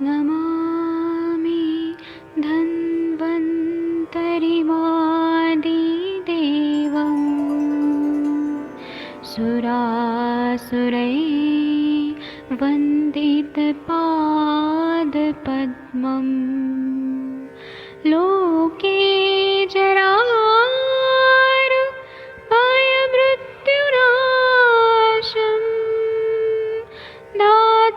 नमामि धन्वन्तरिमादिदेवम् सुरासुरैर्वन्दितपादपद्मम् लोके जरामृत्युनाशं दातारमीशं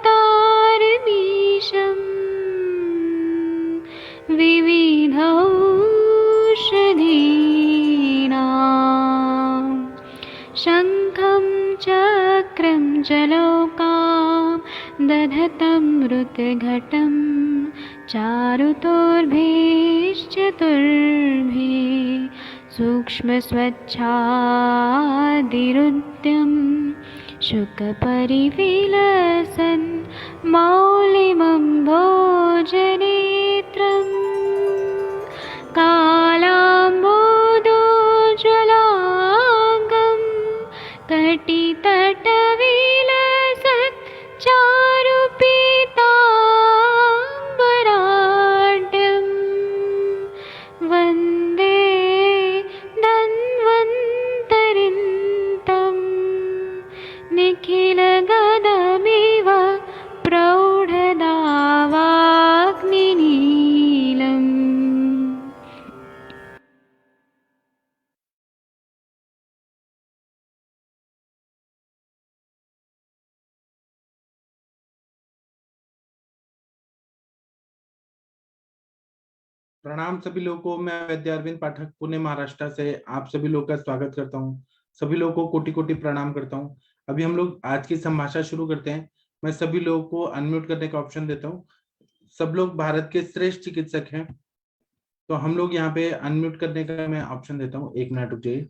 विविधौषधीनां शङ्खं चक्रं जलौकां दधतं मृतघटं चारुतोर्भिश्चतुर्भिः सूक्ष्मस्वच्छादिरुद्यं शुकपरिविलसन् मौलिमम्भोजनेत्रम् कालाम्बोदोज्ज्वलाङ्गं कटितटविलसत् चारुपीताम्बराढ्यं वन्दे धन्वन्तरिन्तं निखिलगदमिव प्रौढदावाग्निनीलम्। प्रणाम सभी लोगों को। मैं वैद्य अरविंद पाठक पुणे महाराष्ट्र से आप सभी लोगों का स्वागत करता हूं। सभी लोगों को कोटि कोटि प्रणाम करता हूं। अभी हम लोग आज की संभाषा शुरू करते हैं। मैं सभी लोगों को अनम्यूट करने का ऑप्शन देता हूं। सब लोग भारत के श्रेष्ठ चिकित्सक हैं, तो हम लोग यहाँ पे अनम्यूट करने का मैं ऑप्शन देता हूँ। 1 मिनट रुक जाइए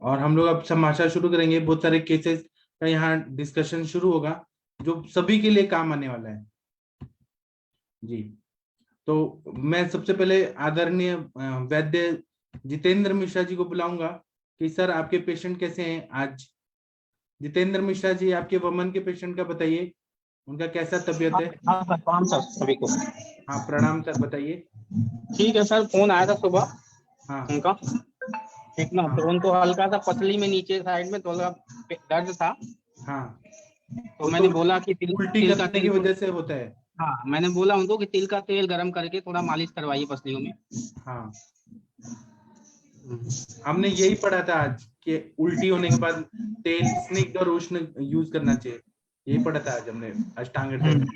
और हम लोग अब संभाषा शुरू करेंगे। बहुत सारे केसेस का यहाँ डिस्कशन शुरू होगा जो सभी के लिए काम आने वाला है जी। तो मैं सबसे पहले आदरणीय वैद्य जितेंद्र मिश्रा जी को बुलाऊंगा कि सर आपके पेशेंट कैसे हैं आज। जितेंद्र मिश्रा जी, आपके वमन के पेशेंट का बताइए, उनका कैसा तबीयत है। हाँ सर, प्रणाम सर सभी को। हाँ प्रणाम सर, बताइए। ठीक है सर, फोन आया था सुबह हाँ उनका, ठीक ना। हाँ तो उनको हल्का सा पसली में नीचे साइड में थोड़ा दर्द था। हाँ, तो मैंने बोला कि उल्टी तिल का करने की तेल, वजह से होता है। हाँ मैंने बोला उनको कि तिल का तेल गरम करके थोड़ा मालिश करवाइए पसलियों में। हाँ, हमने यही पढ़ा था आज कि उल्टी होने के बाद तेल स्निग्ध और उष्ण यूज करना चाहिए। यही पढ़ा था आज हमने अष्टांग हृदय में।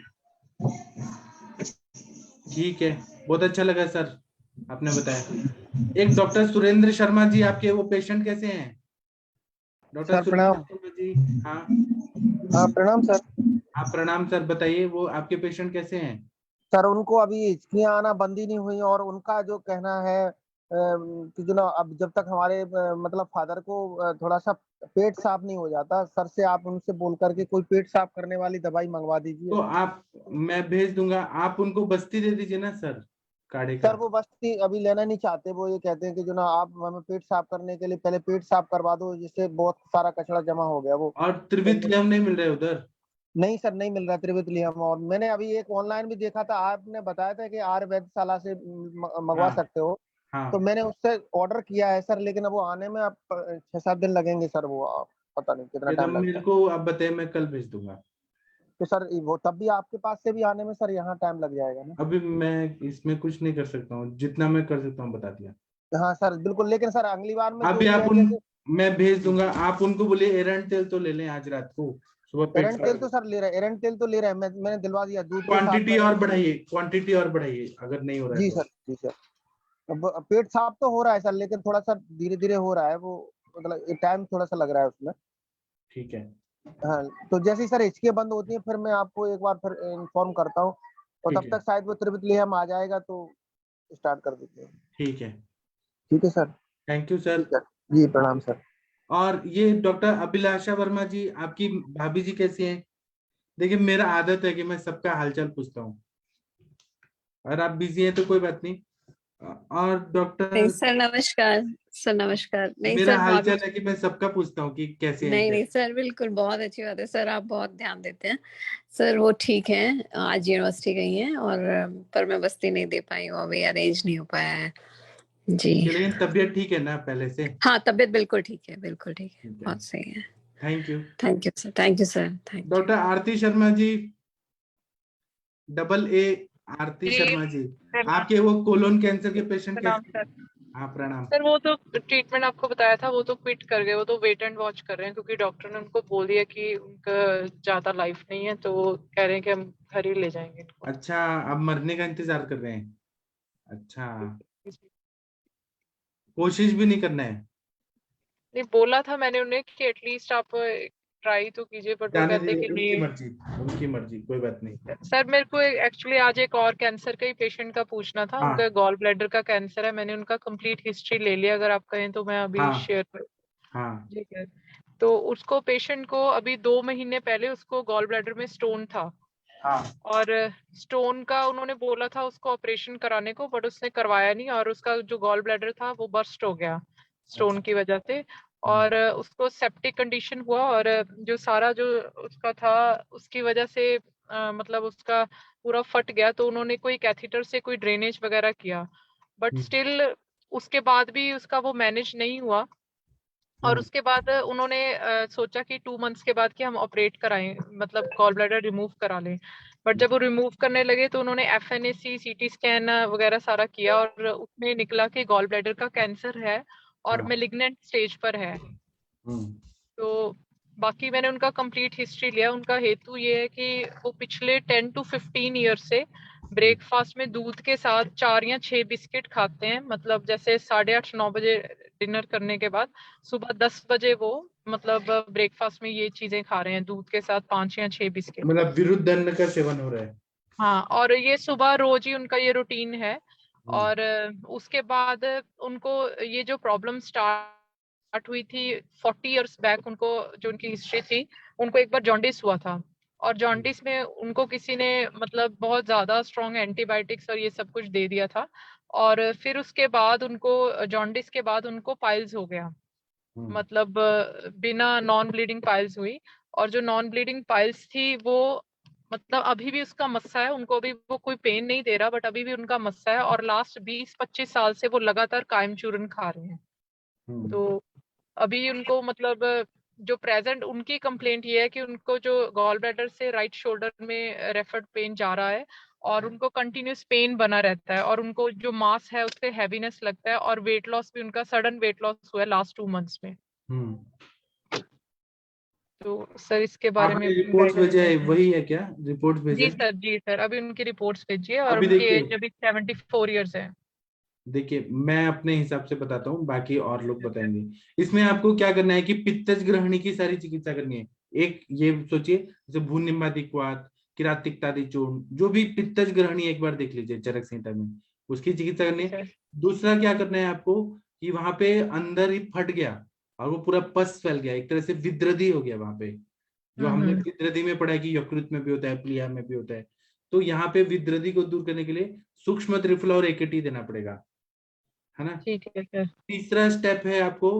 ठीक है, बहुत अच्छा लगा सर आपने बताया। एक डॉक्टर सुरेंद्र शर्मा जी, आपके वो पेशेंट कैसे हैं। डॉक्टर सर सुरेंद्र प्रणाम। शर्मा जी। हाँ हाँ प्रणाम सर। आप प्रणाम सर, बताइए वो आपके पेशेंट कैसे हैं। सर उनको अभी हिचकियां आना बंद ही नहीं हुई और उनका जो कहना है कि जो ना अब जब तक हमारे मतलब फादर को थोड़ा सा पेट साफ नहीं हो जाता, सर से आप उनसे बोल करके कोई पेट साफ करने वाली दवाई मंगवा दीजिए। तो आप, मैं भेज दूंगा, आप उनको बस्ती दे दीजिए ना सर, काढ़े का। सर वो बस्ती अभी लेना नहीं चाहते। वो ये कहते हैं कि जो ना आप हमें पेट साफ करने के लिए पहले पेट साफ करवा दो, जिससे बहुत सारा कचरा जमा हो गया। वो और त्रिवित लेम नहीं मिल रहे उधर। नहीं सर, नहीं मिल रहा त्रिवितलियम। और मैंने अभी एक ऑनलाइन भी देखा था, आपने बताया था कि आयुर्वेदशाला से मंगवा हाँ सकते हो। तो हाँ, मैंने उससे ऑर्डर किया है सर, लेकिन अब वो आने में अब 6-7 दिन लगेंगे सर। वो पता नहीं कितना ये तो टाइम लगता मेरे है। को आप बताइए, मैं कल भेज दूंगा। तो सर वो तब भी आपके पास से भी आने में सर यहाँ टाइम लग जाएगा ना। अभी मैं इसमें कुछ नहीं कर सकता हूँ, जितना मैं कर सकता हूँ बता दिया। हाँ सर बिल्कुल, लेकिन सर अगली बार में जो अभी भी आप है उन, जैसे मैं भेज दूंगा। आप उनको बोलिए एरंड तेल तो ले लें आज रात को, सुबह पेट एरंड तेल साफ। तो सर ले रहे हैं, एरंड तेल तो ले रहे हैं। मैंने दिलवा दिया दूध के साथ क्वांटिटी मैंने। और बढ़ाइए, क्वांटिटी और बढ़ाइए अगर नहीं हो रहा है जी तो। सर, जी सर। अब पेट साफ तो हो रहा है सर, लेकिन थोड़ा सा धीरे धीरे हो रहा है वो, मतलब टाइम थोड़ा सा लग रहा है उसमें। ठीक है, हाँ, तो जैसे ही सर हिचकियाँ बंद होती है फिर मैं आपको एक बार फिर इन्फॉर्म करता हूँ। और ठीक तब है, तक शायद वो त्रिवितलियम आ जाएगा तो स्टार्ट कर देते हैं। ठीक है। ठीक है सर। Thank you sir. ठीक है जी, प्रणाम सर। और ये डॉक्टर अभिलाषा वर्मा जी, आपकी भाभी जी कैसी हैं। देखिए मेरा आदत है कि मैं सबका हालचाल पूछता हूँ। अगर आप बिजी हैं तो कोई बात नहीं, और नहीं डॉक्टर, सर नमस्कार। सर नमस्कार। नहीं मेरा सर हालचाल भाभी। है कि मैं सबका पूछता हूँ कि कैसे हैं नहीं क्या। नहीं सर बिल्कुल बहुत अच्छी बात है सर, आप बहुत ध्यान देते हैं। सर वो ठीक है, आज यूनिवर्सिटी गई हैं और पर मैं बस्ती नहीं दे पाई हूँ, अभी अरेंज नहीं हो पाया है जी। लेकिन तबीयत ठीक है ना पहले से? हाँ तबीयत बिल्कुल ठीक है, बिल्कुल ठीक है, ठीक है, बहुत सही है। Thank you. Thank you sir, thank you sir, thank you. Doctor Aarti Sharma ji, double A Aarti ji Sharma ji, प्रणाम। आपके वो कोलोन कैंसर के पेशेंट प्रणाम कैसे? सर। हाँ प्रणाम। सर वो तो ट्रीटमेंट आपको बताया था, वो तो क्विट कर गए, वो तो वेट एंड वॉच कर रहे हैं क्योंकि डॉक्टर ने उनको बोल दिया कि उनका ज्यादा लाइफ नहीं है, तो वो कह रहे हैं कि हम घर ही ले जाएंगे इनको। अच्छा, अब मरने का इंतजार कर रहे हैं? अच्छा, कोशिश भी नहीं करना है? नहीं बोला था मैंने उन्हें कि एटलीस्ट आप ट्राई तो कीजिए, बट वो जाने कहते हैं दीजिए, कि उनकी नहीं। मर्जी, उनकी मर्जी, कोई बात नहीं। सर मेरे को एक्चुअली आज एक और कैंसर का ही पेशेंट का पूछना था, हाँ उनका गॉल ब्लैडर का कैंसर है। मैंने उनका कंप्लीट हिस्ट्री ले लिया, अगर आप कहें तो मैं अभी हाँ शेयर कर। हाँ। ठीक है। तो उसको पेशेंट को अभी 2 महीने पहले उसको गॉल ब्लैडर में स्टोन था, हाँ और स्टोन का उन्होंने बोला था उसको ऑपरेशन कराने को, बट उसने करवाया नहीं, और उसका जो गॉल ब्लैडर था वो बर्स्ट हो गया स्टोन अच्छा। की वजह से। और उसको सेप्टिक कंडीशन हुआ, और जो सारा जो उसका था उसकी वजह से मतलब उसका पूरा फट गया, तो उन्होंने कोई कैथेटर से कोई ड्रेनेज वगैरह किया, बट स्टिल उसके बाद भी उसका वो मैनेज नहीं हुआ। और उसके बाद उन्होंने सोचा कि 2 मंथ्स के बाद कि हम ऑपरेट कराएं, मतलब गॉल ब्लैडर रिमूव करा लें। बट जब वो रिमूव करने लगे तो उन्होंने FNAC CT स्कैन वगैरह सारा किया, और उसमें निकला कि गॉल ब्लैडर का कैंसर है और हाँ। मेलिग्नेंट स्टेज पर है। हम्म। तो बाकी मैंने उनका कंप्लीट हिस्ट्री लिया। उनका हेतु ये है कि वो पिछले 10 to 15 ईयर से ब्रेकफास्ट में दूध के साथ 4 या 6 बिस्किट खाते हैं, मतलब जैसे 8:30 9 बजे डिनर करने के बाद सुबह 10 बजे वो मतलब ब्रेकफास्ट में ये चीजें खा रहे हैं, दूध के साथ 5 या 6 बिस्किट। मतलब विरुद्ध अन्न का सेवन हो रहा है। हाँ, और ये सुबह रोज ही उनका ये रूटीन है। हम्म। और उसके बाद उनको ये जो प्रॉब्लम स्टार्ट हुई थी 40 इयर्स बैक, उनको जो उनकी हिस्ट्री थी, उनको एक बार जॉन्डिस हुआ था। और जॉन्डिस में उनको किसी ने मतलब बहुत ज्यादा स्ट्रॉन्ग एंटीबायोटिक्स और ये सब कुछ दे दिया था। और फिर उसके बाद उनको जॉन्डिस के बाद उनको पाइल्स हो गया, हम्म। मतलब बिना नॉन ब्लीडिंग पाइल्स हुई। और जो नॉन ब्लीडिंग पाइल्स थी वो मतलब अभी भी उसका मस्सा है उनको, अभी वो कोई पेन नहीं दे रहा, बट अभी भी उनका मस्सा है, और लास्ट 20-25 साल से वो लगातार कायम चूर्ण खा रहे हैं। हम्म। तो अभी उनको मतलब जो प्रेजेंट उनकी कंप्लेंट ये है कि उनको जो गॉल ब्लैडर से राइट शोल्डर में रेफर्ड पेन जा रहा है, और उनको कंटिन्यूस पेन बना रहता है, और उनको जो मास है उससे हैवीनेस लगता है, और वेट लॉस भी उनका सडन वेट लॉस हुआ है लास्ट 2 मंथ्स में। हम्म। तो सर इसके बारे में आपने रिपोर्ट्स गाइडेंस। भेजे है, वही है क्या? रिपोर्ट्स भेजे जी हैं? सर, जी सर, अभी उनकी रिपोर्ट्स भेजिए, और अभी उनकी देखिए, एज अभी 74 इयर्स है। देखिए मैं अपने हिसाब से बताता हूँ, बाकी और लोग बताएंगे। इसमें आपको क्या करना है कि पित्तज ग्रहणी की सारी चिकित्सा करनी है। एक ये सोचिए, जैसे भून निम्बादिक्वात, किरातिकतादि चूर्ण, जो भी पित्तज ग्रहणी एक बार देख लीजिए चरक संहिता में, उसकी चिकित्सा करनी ठीक है। है। दूसरा क्या करना है आपको कि वहां पे अंदर ही फट गया और वो पूरा पस फैल गया, एक तरह से विद्रदी हो गया वहां पे। जो हमने हम्म। विद्रदी में पढ़ा है कि यकृत में भी होता है, प्लीहा में भी होता है। तो यहाँ पे विद्रदी को दूर करने के लिए सूक्ष्म त्रिफला और AKT देना पड़ेगा, है ना। ठीक है सर। तीसरा स्टेप है आपको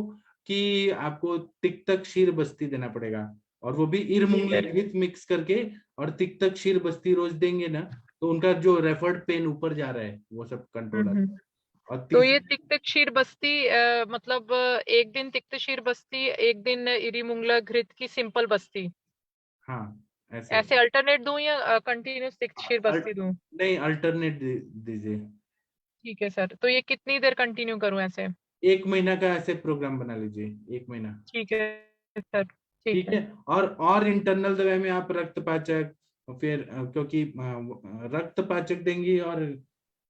कि आपको तिक्तक क्षीर बस्ती देना पड़ेगा, और वो भी ठीक इरमुंगली है। घृत मिक्स करके। और तिक्तक क्षीर बस्ती रोज देंगे ना, तो उनका जो रेफर्ड पेन ऊपर जा रहा है वो सब कंट्रोल आता हम्म। है। और तो ये तीसरा, तिक्त क्षीर बस्ती मतलब एक दिन तिक्त क्षीर बस्ती, एक दिन इरीमुंगला घृत की सिंपल बस्ती, हाँ ऐसे, ऐसे अल्टरनेट दूं या कंटिन्यूस तिक्त क्षीर अल, बस्ती दूं? नहीं अल्टरनेट दीजिए। ठीक है सर, तो ये कितनी देर कंटिन्यू करूं ऐसे? 1 महीना का ऐसे प्रोग्राम बना लीजिए, 1 महीना। ठीक है सर। ठीक ठीक है। है। और इंटरनल दवाई में आप रक्तपाचक, फिर क्योंकि रक्तपाचक देंगी, और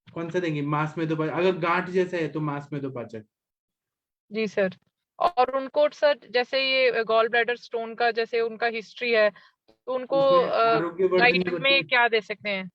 कौन सा देंगी, मांस में दो पाचक, अगर गांठ जैसा है तो मांस में दो पाचक। जी सर। और उनको सर जैसे ये गॉल ब्लैडर स्टोन का जैसे उनका हिस्ट्री है, तो उनको उसमें आरोग्यवर्धिनी डाइट बच्चे, में क्या दे सकते हैं?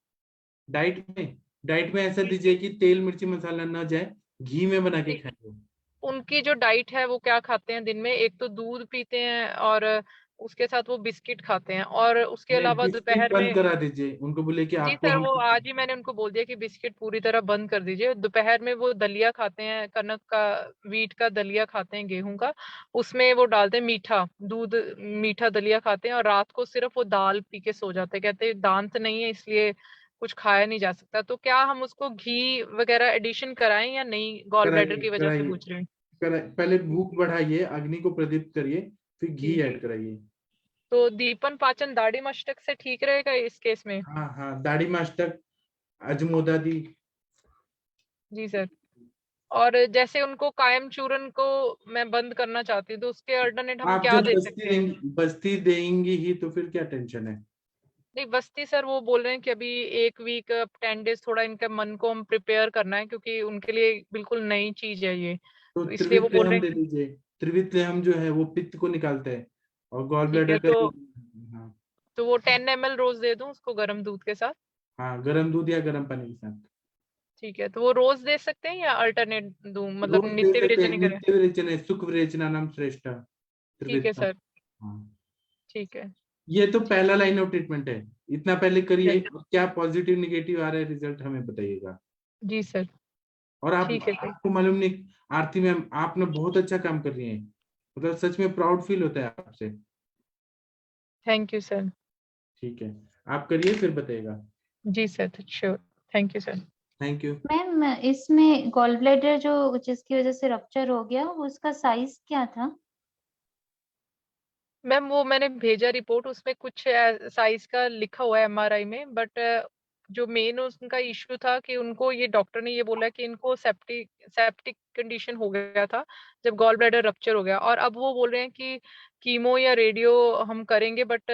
डाइट में ऐसा दीजिए कि तेल मिर्ची मसाला ना जाए, घी में बना के खाएं। उनकी जो डाइट है वो क्या खाते हैं दिन में? एक तो दूध पीते हैं, और उसके साथ वो बिस्किट खाते हैं। और उसके नहीं, अलावा बिस्किट दोपहर बंद में, करा दीजिए, उनको बोले कि जी आपको सर, हम वो आज ही मैंने उनको बोल दिया कि बिस्किट पूरी तरह बंद कर दीजिए। दोपहर में वो दलिया खाते हैं, कनक का, वीट का दलिया खाते हैं, गेहूं का, उसमें वो डालते हैं मीठा दूध, मीठा दलिया खाते हैं। और रात को सिर्फ वो दाल पी के सो जाते हैं, कहते हैं दांत नहीं है इसलिए कुछ खाया नहीं जा सकता। तो क्या हम उसको घी वगैरह एडिशन कराएं या नहीं, गॉल ब्लैडर कराइए की वजह से कराइए पूछ रही हूँ। पहले भूख बढ़ाइए, अग्नि को प्रदीप्त करिए, फिर घी जी। ऐड कराइए। तो दीपन पाचन दाढ़ी मस्तक से ठीक रहेगा इस केस में? हाँ हाँ, दाढ़ी मास्टक, अजमोदा दी। जी सर। और जैसे उनको कायम चूरन को मैं बंद करना चाहती हूँ, तो उसके अल्टरनेट हम आप क्या जब दे बस्ती सकते हैं? देंगी, बस्ती देंगी ही तो फिर क्या टेंशन है। नहीं, बस्ती सर वो बोल रहे हैं कि अभी 1 वीक 10 डेज थोड़ा इनके मन को हम प्रिपेयर करना है, क्योंकि उनके लिए बिल्कुल नई चीज है ये। तो तो इसलिए वो बोल त्रिविक्रम रहे दे हैं कि दीजिए। त्रिविक्रम जो है वो पित्त को निकालता है, और गॉल ठीक है, ब्लैडर का हाँ। तो वो 10 ml रोज दे दूं उसको गर्म दूध के साथ? हाँ, गर्म दूध या गर्म पानी के साथ। ठीक है, तो वो रोज दे सकते हैं या अल्टरनेट दूं, मतलब रोज दे नित्य सकते हैं, विरेचन ही करें? नित्य विरेचन है, सुख विरेचना नाम श्रेष्ठ ठीक है त्रिविक्रम। सर। हाँ, ठीक है। ये तो ठीक। पहला लाइन ऑफ ट्रीटमेंट है। इतना पहले करिए, है। और क्या पॉजिटिव निगेटिव आ रहा है रिजल्ट हमें बताइएगा। जी सर। और आप, ठीक है सर। आपको मालूम नहीं, आरती मैम आपने बहुत अच्छा काम कर रही हैं, मतलब सच में प्राउड फील होता है आपसे। Thank you sir. ठीक है, आप करिए फिर बताइएगा। जी sir, sure. Thank you sir. Thank you. Ma'am इसमें गॉल ब्लैडर जो जिसकी वजह से रप्चर हो गया वो उसका साइज क्या था? मैम वो मैंने भेजा रिपोर्ट, उसमें कुछ साइज का लिखा हुआ है एमआरआई में, बट जो मेन उनका इश्यू था कि उनको, ये डॉक्टर ने ये बोला कि इनको सेप्टिक सेप्टिक कंडीशन हो गया था जब गॉल ब्लैडर रप्चर हो गया। और अब वो बोल रहे हैं कि कीमो या रेडियो हम करेंगे, बट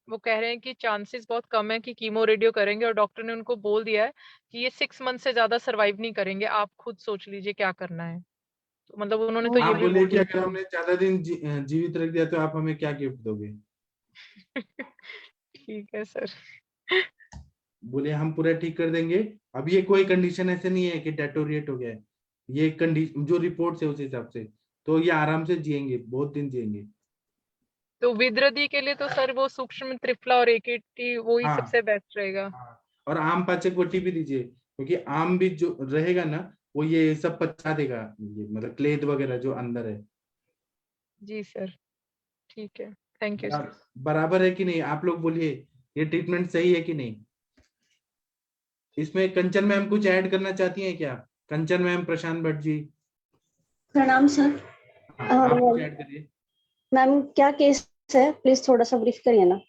वो कह रहे हैं कि चांसेस बहुत कम है कि कीमो रेडियो करेंगे। और डॉक्टर ने उनको बोल दिया है कि ये 6 मंथ से ज्यादा सर्वाइव नहीं करेंगे, आप खुद सोच लीजिए क्या करना है। तो मतलब उन्होंने तो ये आप ओके। भी बोलिए बोल कि दिया। अगर हमने ज्यादा दिन जीवित रख दिया तो आप हमें क्या गिफ्ट दोगे। ठीक है सर। बोलिए हम पूरा ठीक कर देंगे। अब ये कोई कंडीशन ऐसे नहीं है कि डेटोरिएट हो गया है, ये कंडीशन जो रिपोर्ट है उस हिसाब से, तो ये आराम से जिएंगे, बहुत दिन जिएंगे। तो विद्रदी के लिए तो सर वो सूक्ष्म त्रिफला और एकेटी वो ही हाँ सबसे बेस्ट रहेगा। हाँ, और आम पाचक वटी भी दीजिए, क्योंकि आम भी जो रहेगा ना, वो ये सब पचा देगा, ये मतलब क्लेद वगैरह जो अंदर है। जी सर। ठीक है। Thank you sir. बराबर है कि नहीं, आप लोग बोलिए, ये ट्रीटमेंट सही है कि नहीं। इसमें कंचन मैम कुछ ऐड करना चाहती हैं क्या? कंचन मैम, प्रशांत भट्ट जी। प्रणाम सर। हाँ, आप कुछ ऐड करिए। मैम क्या केस है, प्लीज थोड़ा सा ब्रीफ करिए ना।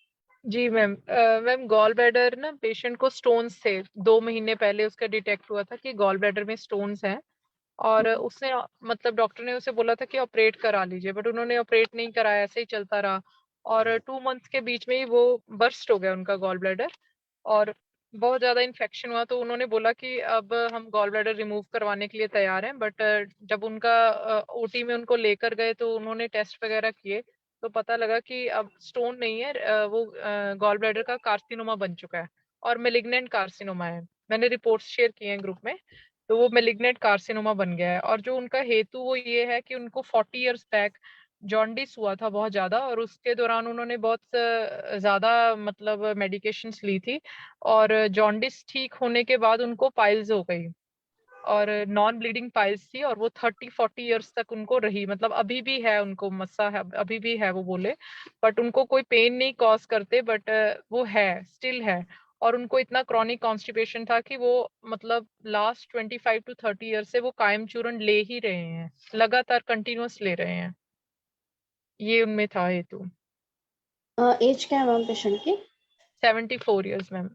जी मैम, मैम गॉल ब्लैडर ना, पेशेंट को स्टोन्स थे, 2 महीने पहले उसका डिटेक्ट हुआ था कि गॉल ब्लैडर में स्टोन्स हैं। और उसने, मतलब डॉक्टर ने उसे बोला था कि ऑपरेट करा लीजिए, बट उन्होंने ऑपरेट नहीं कराया, ऐसे ही चलता रहा। और 2 मंथ्स के बीच में ही वो बर्स्ट हो गया उनका गॉल ब्लैडर। और बहुत ज्यादा इन्फेक्शन हुआ, तो उन्होंने बोला कि अब हम गॉल ब्लैडर रिमूव करवाने के लिए तैयार हैं। बट जब उनका ओटी में उनको लेकर गए तो उन्होंने टेस्ट वगैरह किए, तो पता लगा कि अब स्टोन नहीं है, वो गॉल ब्लैडर का कार्सिनोमा बन चुका है, और मेलिग्नेंट कार्सिनोमा है। मैंने रिपोर्ट्स शेयर किए हैं ग्रुप में। तो वो मेलिग्नेंट कार्सिनोमा बन गया है। और जो उनका हेतु वो ये है कि उनको 40 years बैक जॉन्डिस हुआ था बहुत ज्यादा, और उसके दौरान उन्होंने बहुत ज्यादा मतलब मेडिकेशंस ली थी। और जॉन्डिस ठीक होने के बाद उनको पाइल्स हो गई, और नॉन ब्लीडिंग पाइल्स थी, और वो 30-40 years तक उनको रही, मतलब अभी भी है उनको मस्सा है, अभी भी है वो बोले। बट उनको कोई पेन नहीं कॉज करते, बट वो है, स्टिल है। और उनको इतना क्रॉनिक कॉन्स्टिपेशन था कि वो मतलब लास्ट 25 to 30 years से वो कायम चूर्ण ले ही रहे हैं, लगातार कंटिन्यूअस ले रहे हैं। ये उनमें था हेतु। एज क्या है मैम पेशेंट की? 74 years मैम।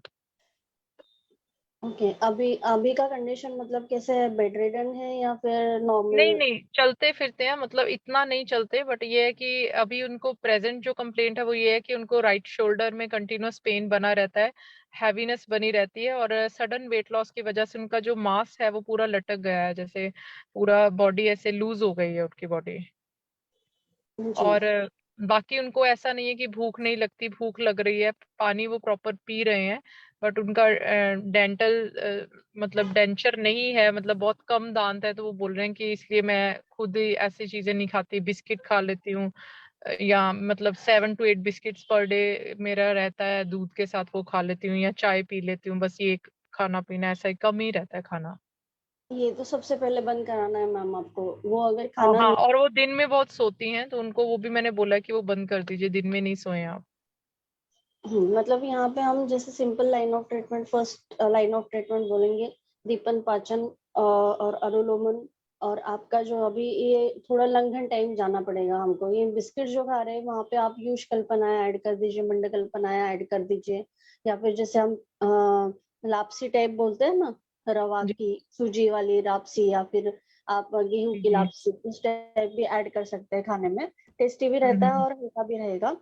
ओके, अभी अभी का कंडीशन मतलब कैसे है, बेड रिडन है या फिर नहीं नॉर्मल? नहीं, चलते फिरते हैं, मतलब इतना नहीं चलते, बट ये है कि अभी उनको प्रेजेंट जो कंप्लेंट है वो ये है कि उनको राइट शोल्डर में कंटिन्यूअस पेन बना रहता है, हैवीनेस बनी रहती है, और सडन वेट लॉस की वजह से उनका जो मास है वो पूरा लटक गया है, जैसे पूरा बॉडी ऐसे लूज हो गई है उनकी बॉडी। जी। और बाकी उनको ऐसा नहीं है कि भूख नहीं लगती, भूख लग रही है, पानी वो प्रॉपर पी रहे हैं। बट उनका डेंटल मतलब डेंचर नहीं है, मतलब बहुत कम दांत है, तो वो बोल रहे हैं कि इसलिए मैं खुद ही ऐसी चीजें नहीं खाती, बिस्किट खा लेती हूँ, या मतलब 7 to 8 बिस्किट्स पर डे मेरा रहता है, दूध के साथ वो खा लेती हूँ या चाय पी लेती हूँ, बस ये खाना पीना ऐसा ही कम ही रहता है खाना। ये तो सबसे पहले बंद कराना है मैम आपको। वो अगर हाँ खाना हाँ, और वो दिन में बहुत सोती हैं तो उनको वो भी मैंने बोला कि वो बंद कर दीजिए, दिन में नहीं सोए आप। मतलब यहाँ पे हम जैसे simple line of treatment, first line of treatment बोलेंगे दीपन पाचन और अनुलोमन। और आपका जो अभी ये थोड़ा लंघन टाइम जाना पड़ेगा हमको। ये बिस्किट जो खा रहे हैं वहाँ पे आप यूश कल्पनाया ऐड कर दीजिए, मंड कल्पनाया ऐड कर दीजिए, या फिर जैसे हम लापसी टाइप बोलते हैं ना, रवा जी की सूजी वाली लापसी, या फिर आप गेहूं जी की जी। लापसी, उस टाइप भी ऐड कर सकते हैं खाने में। टेस्टी भी रहता है हम्म। और हल्का भी रहेगा।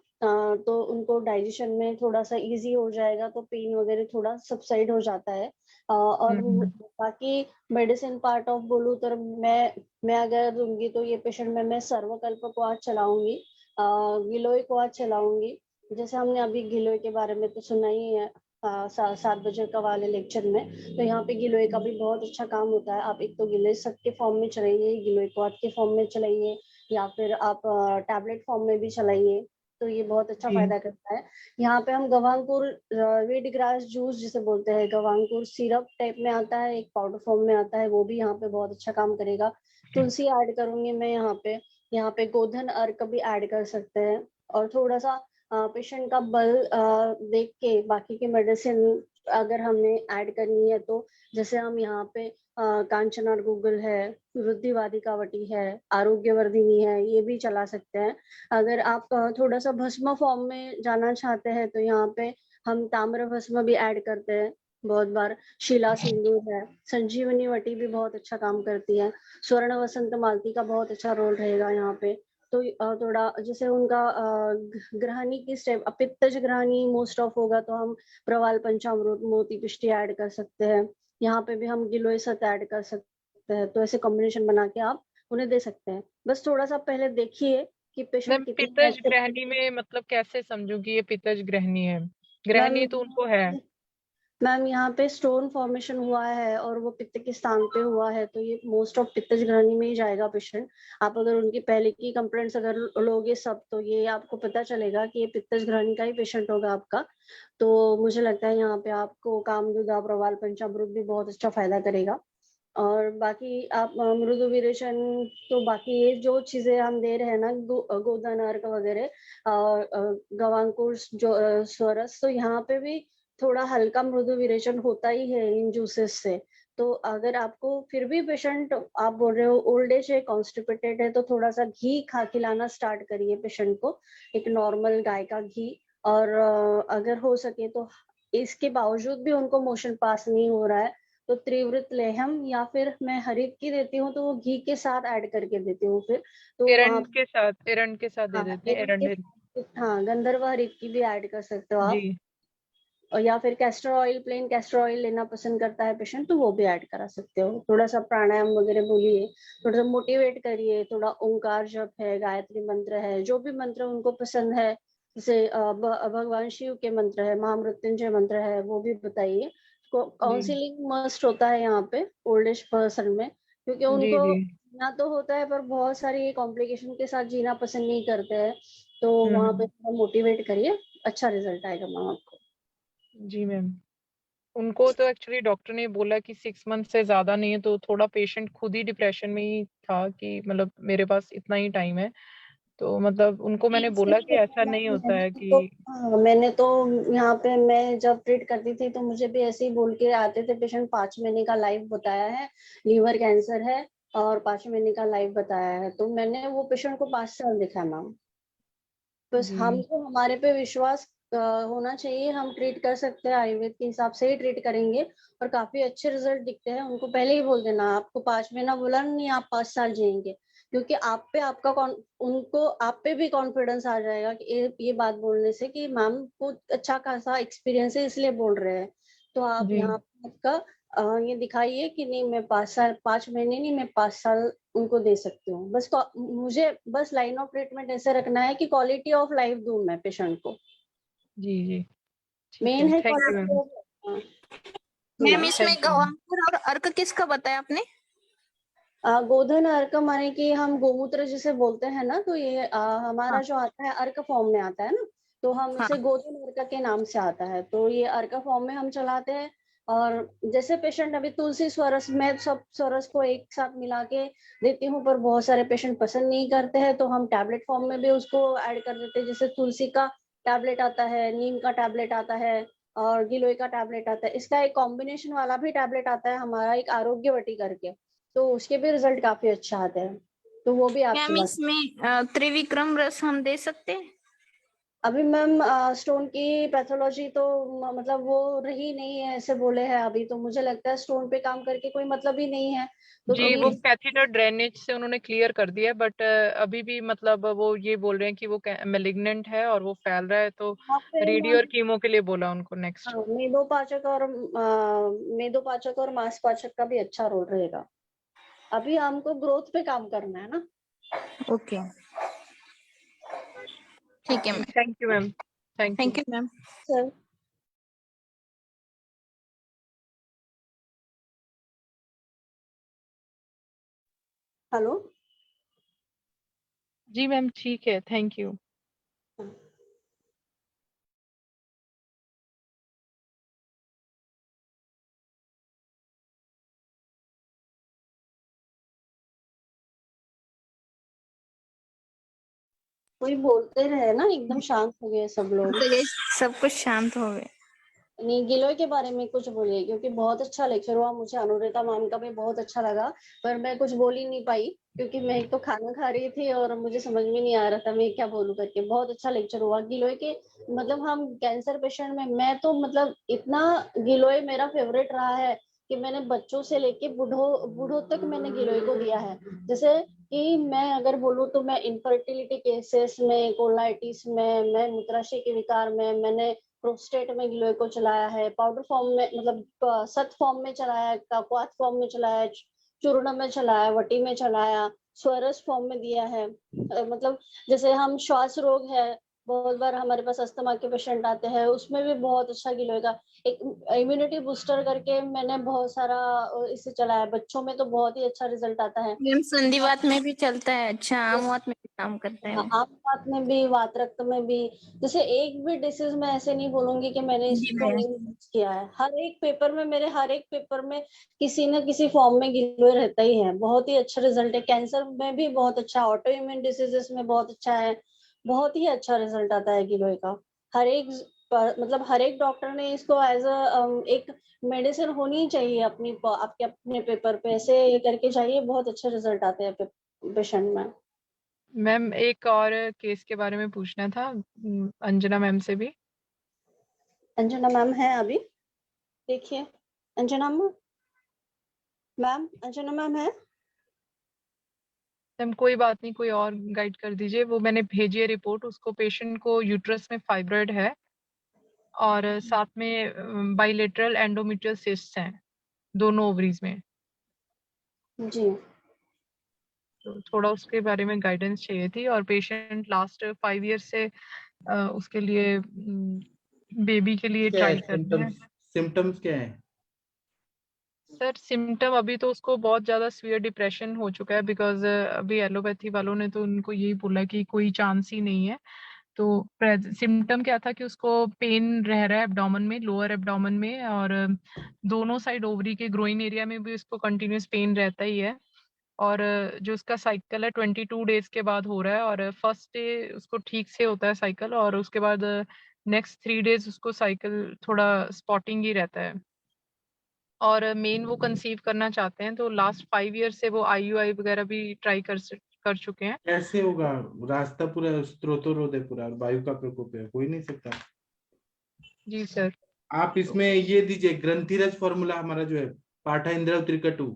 तो उनको डाइजेशन में थोड़ा सा इजी हो जाएगा, तो पेन वगैरह थोड़ा सबसाइड हो जाता है। और हम्म। बाकी मेडिसिन पार्ट ऑफ बोलूँ तो मैं अगर दूंगी तो ये पेशेंट में मैं सर्वकल्प को आज चलाऊंगी, गिलोय को आज चलाऊंगी। जैसे हमने अभी गिलोय के बारे में तो सुना ही है 7 बजे का वाले लेक्चर में। तो यहाँ पे गिलोय का भी बहुत अच्छा काम होता है। आप एक तो गिलोय सक के फॉर्म में चलाइए, गिलोय क्वाथ के फॉर्म में चलाइए, या फिर आप टैबलेट फॉर्म में भी चलाइए, तो ये बहुत अच्छा जी। फायदा करता है। यहाँ पे हम गवांकुर वीट ग्रास जूस जिसे बोलते हैं, गवांकुर सिरप टाइप में आता है, एक पाउडर फॉर्म में आता है, वो भी यहाँ पे बहुत अच्छा काम करेगा। तुलसी ऐड करूंगी मैं यहाँ पे। यहाँ पे गोधन अर्क भी ऐड कर सकते हैं। और थोड़ा सा पेशेंट का बल देख के बाकी की मेडिसिन अगर हमें ऐड करनी है तो जैसे हम यहाँ पे कांचनार गूगल है, वृद्धिवादिकावटी है, आरोग्यवर्धिनी है, ये भी चला सकते हैं। अगर आप थोड़ा सा भस्म फॉर्म में जाना चाहते हैं तो यहाँ पे हम ताम्र भस्म भी ऐड करते हैं बहुत बार। शिला सिंदूर है, संजीवनी वटी भी बहुत अच्छा काम करती है, स्वर्ण वसंत मालती का बहुत अच्छा रोल रहेगा यहाँ पे। तो थोड़ा जैसे उनका ग्रहणी की स्टेप, पित्तज ग्रहणी मोस्ट ऑफ होगा तो हम प्रवाल पंचामृत मोती पिष्टी ऐड कर सकते हैं। यहाँ पे भी हम गिलोय सत ऐड कर सकते हैं। तो ऐसे कॉम्बिनेशन बना के आप उन्हें दे सकते हैं। बस थोड़ा सा पहले देखिए कि मैम पेशेंट कितनी पित्तज एक्सेप्ट। ग्रहणी में मतलब कैसे समझूं कि ये पित्तज ग्रहणी है? मैम ग्रहणी तो उनको है। मैम यहाँ पे स्टोन फॉर्मेशन हुआ है और वो पित्त के स्थान पे हुआ है, तो ये मोस्ट ऑफ पित्तज ग्रहणी में ही जाएगा पेशेंट। आप अगर उनकी पहले की कंप्लेंट्स अगर लोगे सब, तो ये आपको पता चलेगा कि ये पित्तज ग्रहणी का ही पेशेंट होगा आपका। तो मुझे लगता है यहाँ पे आपको कामदूदा प्रवाल पंचामृत भी बहुत अच्छा फायदा करेगा। और बाकी आप मृदु विरेचन, तो बाकी ये जो चीजें हम दे रहे हैं ना, गोधन अर्क वगैरह, गवांकुर जो स्वरस, तो यहाँ पे भी थोड़ा हल्का मृदु विरेचन होता ही है इन जूसेस से। तो अगर आपको फिर भी पेशेंट, आप बोल रहे हो ओल्ड एज है, कॉन्स्टिपेटेड है, तो थोड़ा सा घी खिलाना स्टार्ट करिए पेशेंट को, एक नॉर्मल गाय का घी। और अगर हो सके तो इसके बावजूद भी उनको मोशन पास नहीं हो रहा है तो त्रिवृत लेहम या फिर मैं हरीत की देती हूँ, तो वो घी के साथ ऐड करके देती हूँ फिर। तो वहाँ एरंड के साथ दे हाँ देते हैं, एरंड। हाँ गंधर्व हरीत की भी ऐड कर सकते हो आप। जी। और या फिर castor oil, plain castor oil लेना पसंद करता है पेशेंट, तो वो भी ऐड करा सकते हो। थोड़ा सा प्राणायाम वगैरह बोलिए, थोड़ा सा मोटिवेट करिए, थोड़ा ओंकार जप है, गायत्री मंत्र है, जो भी मंत्र उनको पसंद है, जैसे भगवान शिव के मंत्र है, महामृत्युंजय मंत्र है, वो भी बताइए। जी काउंसिलिंग मस्ट होता है यहाँ पे ओल्ड एज पर्सन में, क्योंकि जी। उनको जी। जीना तो होता है पर बहुत सारी कॉम्प्लिकेशन के साथ जीना पसंद नहीं करते हैं। तो वहाँ पे हम्म। थोड़ा मोटिवेट करिए, अच्छा रिजल्ट आएगा मैम आपको। जी मैम, उनको तो एक्चुअली डॉक्टर ने बोला कि 6 मंथ से ज्यादा नहीं है, तो थोड़ा पेशेंट खुद ही डिप्रेशन में ही था कि मतलब मेरे पास इतना ही टाइम है। तो मतलब उनको मैंने बोला कि ऐसा नहीं होता है कि। मैंने तो यहाँ पे मैं जब ट्रीट करती थी तो मुझे भी ऐसे ही बोल के आते थे पेशेंट, 5 महीने का लाइफ बताया है, लीवर कैंसर है और 5 महीने का लाइफ बताया है। तो मैंने वो पेशेंट को 5 साल दिखाया मैम। बस जी हमको हमारे पे विश्वास होना चाहिए, हम ट्रीट कर सकते हैं, आयुर्वेद के हिसाब से ही ट्रीट करेंगे और काफी अच्छे रिजल्ट दिखते हैं। उनको पहले ही बोल देना, आपको 5 महीना बोला नहीं, आप 5 साल जिएंगे, क्योंकि आप पे आपका उनको आप पे भी कॉन्फिडेंस आ जाएगा कि ये बात बोलने से कि मैम को अच्छा खासा एक्सपीरियंस है इसलिए बोल रहे हैं। तो आप जी। यहाँ पे आपका ये दिखाइए कि नहीं, मैं 5 साल, 5 महीने नहीं, मैं 5 साल उनको दे सकती हूँ। बस मुझे बस लाइन ऑफ ट्रीटमेंट ऐसे रखना है कि क्वालिटी ऑफ लाइफ दूं मैं पेशेंट को। जी जी। ठीक मेन है, है thank you quality ma'am. Of. Ma'am इसमें थैंक यू मैम। गवांकुर और अर्क किसका बताया आपने? गोधन अर्क माने कि हम गोमूत्र जिसे बोलते हैं ना, तो ये हमारा हाँ। जो आता है अर्क फॉर्म में आता है ना, तो हम हाँ। इसे गोधन अर्क के नाम से आता है, तो ये अर्क फॉर्म में हम चलाते हैं। और जैसे पेशेंट अभी तुलसी स्वरस, मैं सब स्वरस को एक साथ मिला के देती हूँ, पर बहुत सारे पेशेंट पसंद नहीं करते हैं, तो हम टैबलेट फॉर्म में भी उसको ऐड कर देते हैं। जैसे तुलसी का टैबलेट आता है, नीम का टैबलेट आता है और गिलोय का टैबलेट आता है। इसका एक कॉम्बिनेशन वाला भी टैबलेट आता है हमारा, एक आरोग्यवटी करके, तो उसके भी रिजल्ट काफी अच्छा आते हैं, तो वो भी आप मैम चला। इसमें त्रिविक्रम रस हम दे सकते हैं? अभी मैम स्टोन की पैथोलॉजी तो मतलब वो रही नहीं है, ऐसे बोले हैं अभी, तो मुझे लगता है स्टोन पे काम करके कोई मतलब ही नहीं है, तो जी, अभी वो कैथेटर ड्रेनेज से उन्होंने क्लियर कर दिया, बट अभी भी मतलब वो ये बोल रहे हैं कि वो मेलिग्नेंट है और वो फैल रहा है, तो वहाँ पे रेडियो और कीमो के लिए बोला उनको नेक्स्ट। मेदोपाचक और मांसपाचक का भी अच्छा रोल रहेगा। अभी हमको ग्रोथ पे काम करना है ना। ओके, ठीक है ma'am. Thank you ma'am, thank thank you. You ma'am. Sir hello. जी मैम, ठीक है, थैंक यू। कोई बोलते रहे ना, एकदम शांत हो गए सब लोग। सब कुछ शांत हो गए। नहीं, गिलोय के बारे में कुछ बोलिए, क्योंकि बहुत अच्छा लेक्चर हुआ, मुझे अनुरेता मैम का भी बहुत अच्छा लगा, पर मैं कुछ बोल ही नहीं पाई, क्योंकि मैं एक तो खाना खा रही थी और मुझे समझ में नहीं आ रहा था मैं क्या बोलूं करके। बहुत अच्छा लेक्चर हुआ गिलोय के, मतलब हम कैंसर पेशेंट में, मैं तो मतलब इतना गिलोय मेरा फेवरेट रहा है कि मैंने बच्चों से लेके बूढ़ों तक मैंने गिलोय को दिया है। जैसे कि मैं अगर बोलूँ तो मैं इनफर्टिलिटी केसेस में, कोलाइटिस में, मैं मूत्राशय के विकार में, मैंने प्रोस्टेट में गिलोय को चलाया है, पाउडर फॉर्म में, मतलब सत फॉर्म में चलाया है, क्वाथ फॉर्म में चलाया है, चूर्ण में चलाया, वटी में चलाया, स्वरस फॉर्म में दिया है। मतलब जैसे हम श्वास रोग है, बहुत बार हमारे पास अस्थमा के पेशेंट आते हैं, उसमें भी बहुत अच्छा गिलोय का एक इम्यूनिटी बूस्टर करके मैंने बहुत सारा इससे चलाया। बच्चों में तो बहुत ही अच्छा रिजल्ट आता है। मैम संधिवात में भी चलता है, अच्छा आम वात में भी काम करता है। आम बात में भी, वात रक्त में भी, जैसे एक भी डिसीज में ऐसे नहीं बोलूंगी कि मैंने जी इसको मैम। नहीं यूज किया है। हर एक पेपर में, मेरे हर एक पेपर में किसी न किसी फॉर्म में गिलोय रहता ही है। बहुत ही अच्छा रिजल्ट है, कैंसर में भी बहुत अच्छा, ऑटो इम्यून डिसीजेस में बहुत अच्छा है, बहुत ही अच्छा रिजल्ट आता है गिलोय का। हर एक मतलब हर एक डॉक्टर ने इसको एज एक मेडिसिन होनी चाहिए अपनी, आपके अपने पेपर पे ऐसे करके चाहिए, बहुत अच्छे रिजल्ट आते हैं पेशेंट में। मैम एक और केस के बारे में पूछना था अंजना मैम से भी। अंजना मैम है अभी, देखिए अंजना मैम, अंजना मैम है। मैम कोई बात नहीं, कोई और गाइड कर दीजिए। वो मैंने भेजी है रिपोर्ट, उसको पेशेंट को यूट्रस में फाइब्रॉइड है और साथ में बाइलेटरल एंडोमेट्रियल सिस्ट्स हैं दोनों ओवरीज में, जी तो थोड़ा उसके बारे में गाइडेंस चाहिए थी। और पेशेंट लास्ट 5 ईयर से उसके लिए बेबी के लिए क्या है ट्राई कर रहे हैं। सिम्टम्स क्या है? सर सिम्टम अभी तो उसको बहुत ज्यादा सीवियर डिप्रेशन हो चुका है, बिकॉज अभी एलोपैथी वालों ने तो उनको यही बोला कि कोई चांस ही नहीं है। तो सिम्टम क्या था कि उसको पेन रह रहा है एब्डोमेन में, लोअर एब्डोमेन में, और दोनों साइड ओवरी के ग्रोइन एरिया में भी उसको कंटिन्यूस पेन रहता ही है। और जो उसका साइकिल है 22 डेज के बाद हो रहा है, और फर्स्ट डे उसको ठीक से होता है साइकिल, और उसके बाद नेक्स्ट 3 डेज उसको साइकिल थोड़ा स्पॉटिंग ही रहता है। और मेन वो कंसीव करना चाहते हैं, तो लास्ट 5 ईयर से वो IUI वगैरह भी ट्राई कर चुके हैं। कैसे होगा? रास्ता पूरा स्त्रोतोरोध है, पूरा वायु का प्रकोप है, हो ही नहीं सकता। जी सर। आप इसमें ये दीजिए ग्रंथिरज फॉर्मूला हमारा जो है, पाठा इंद्र त्रिकटु,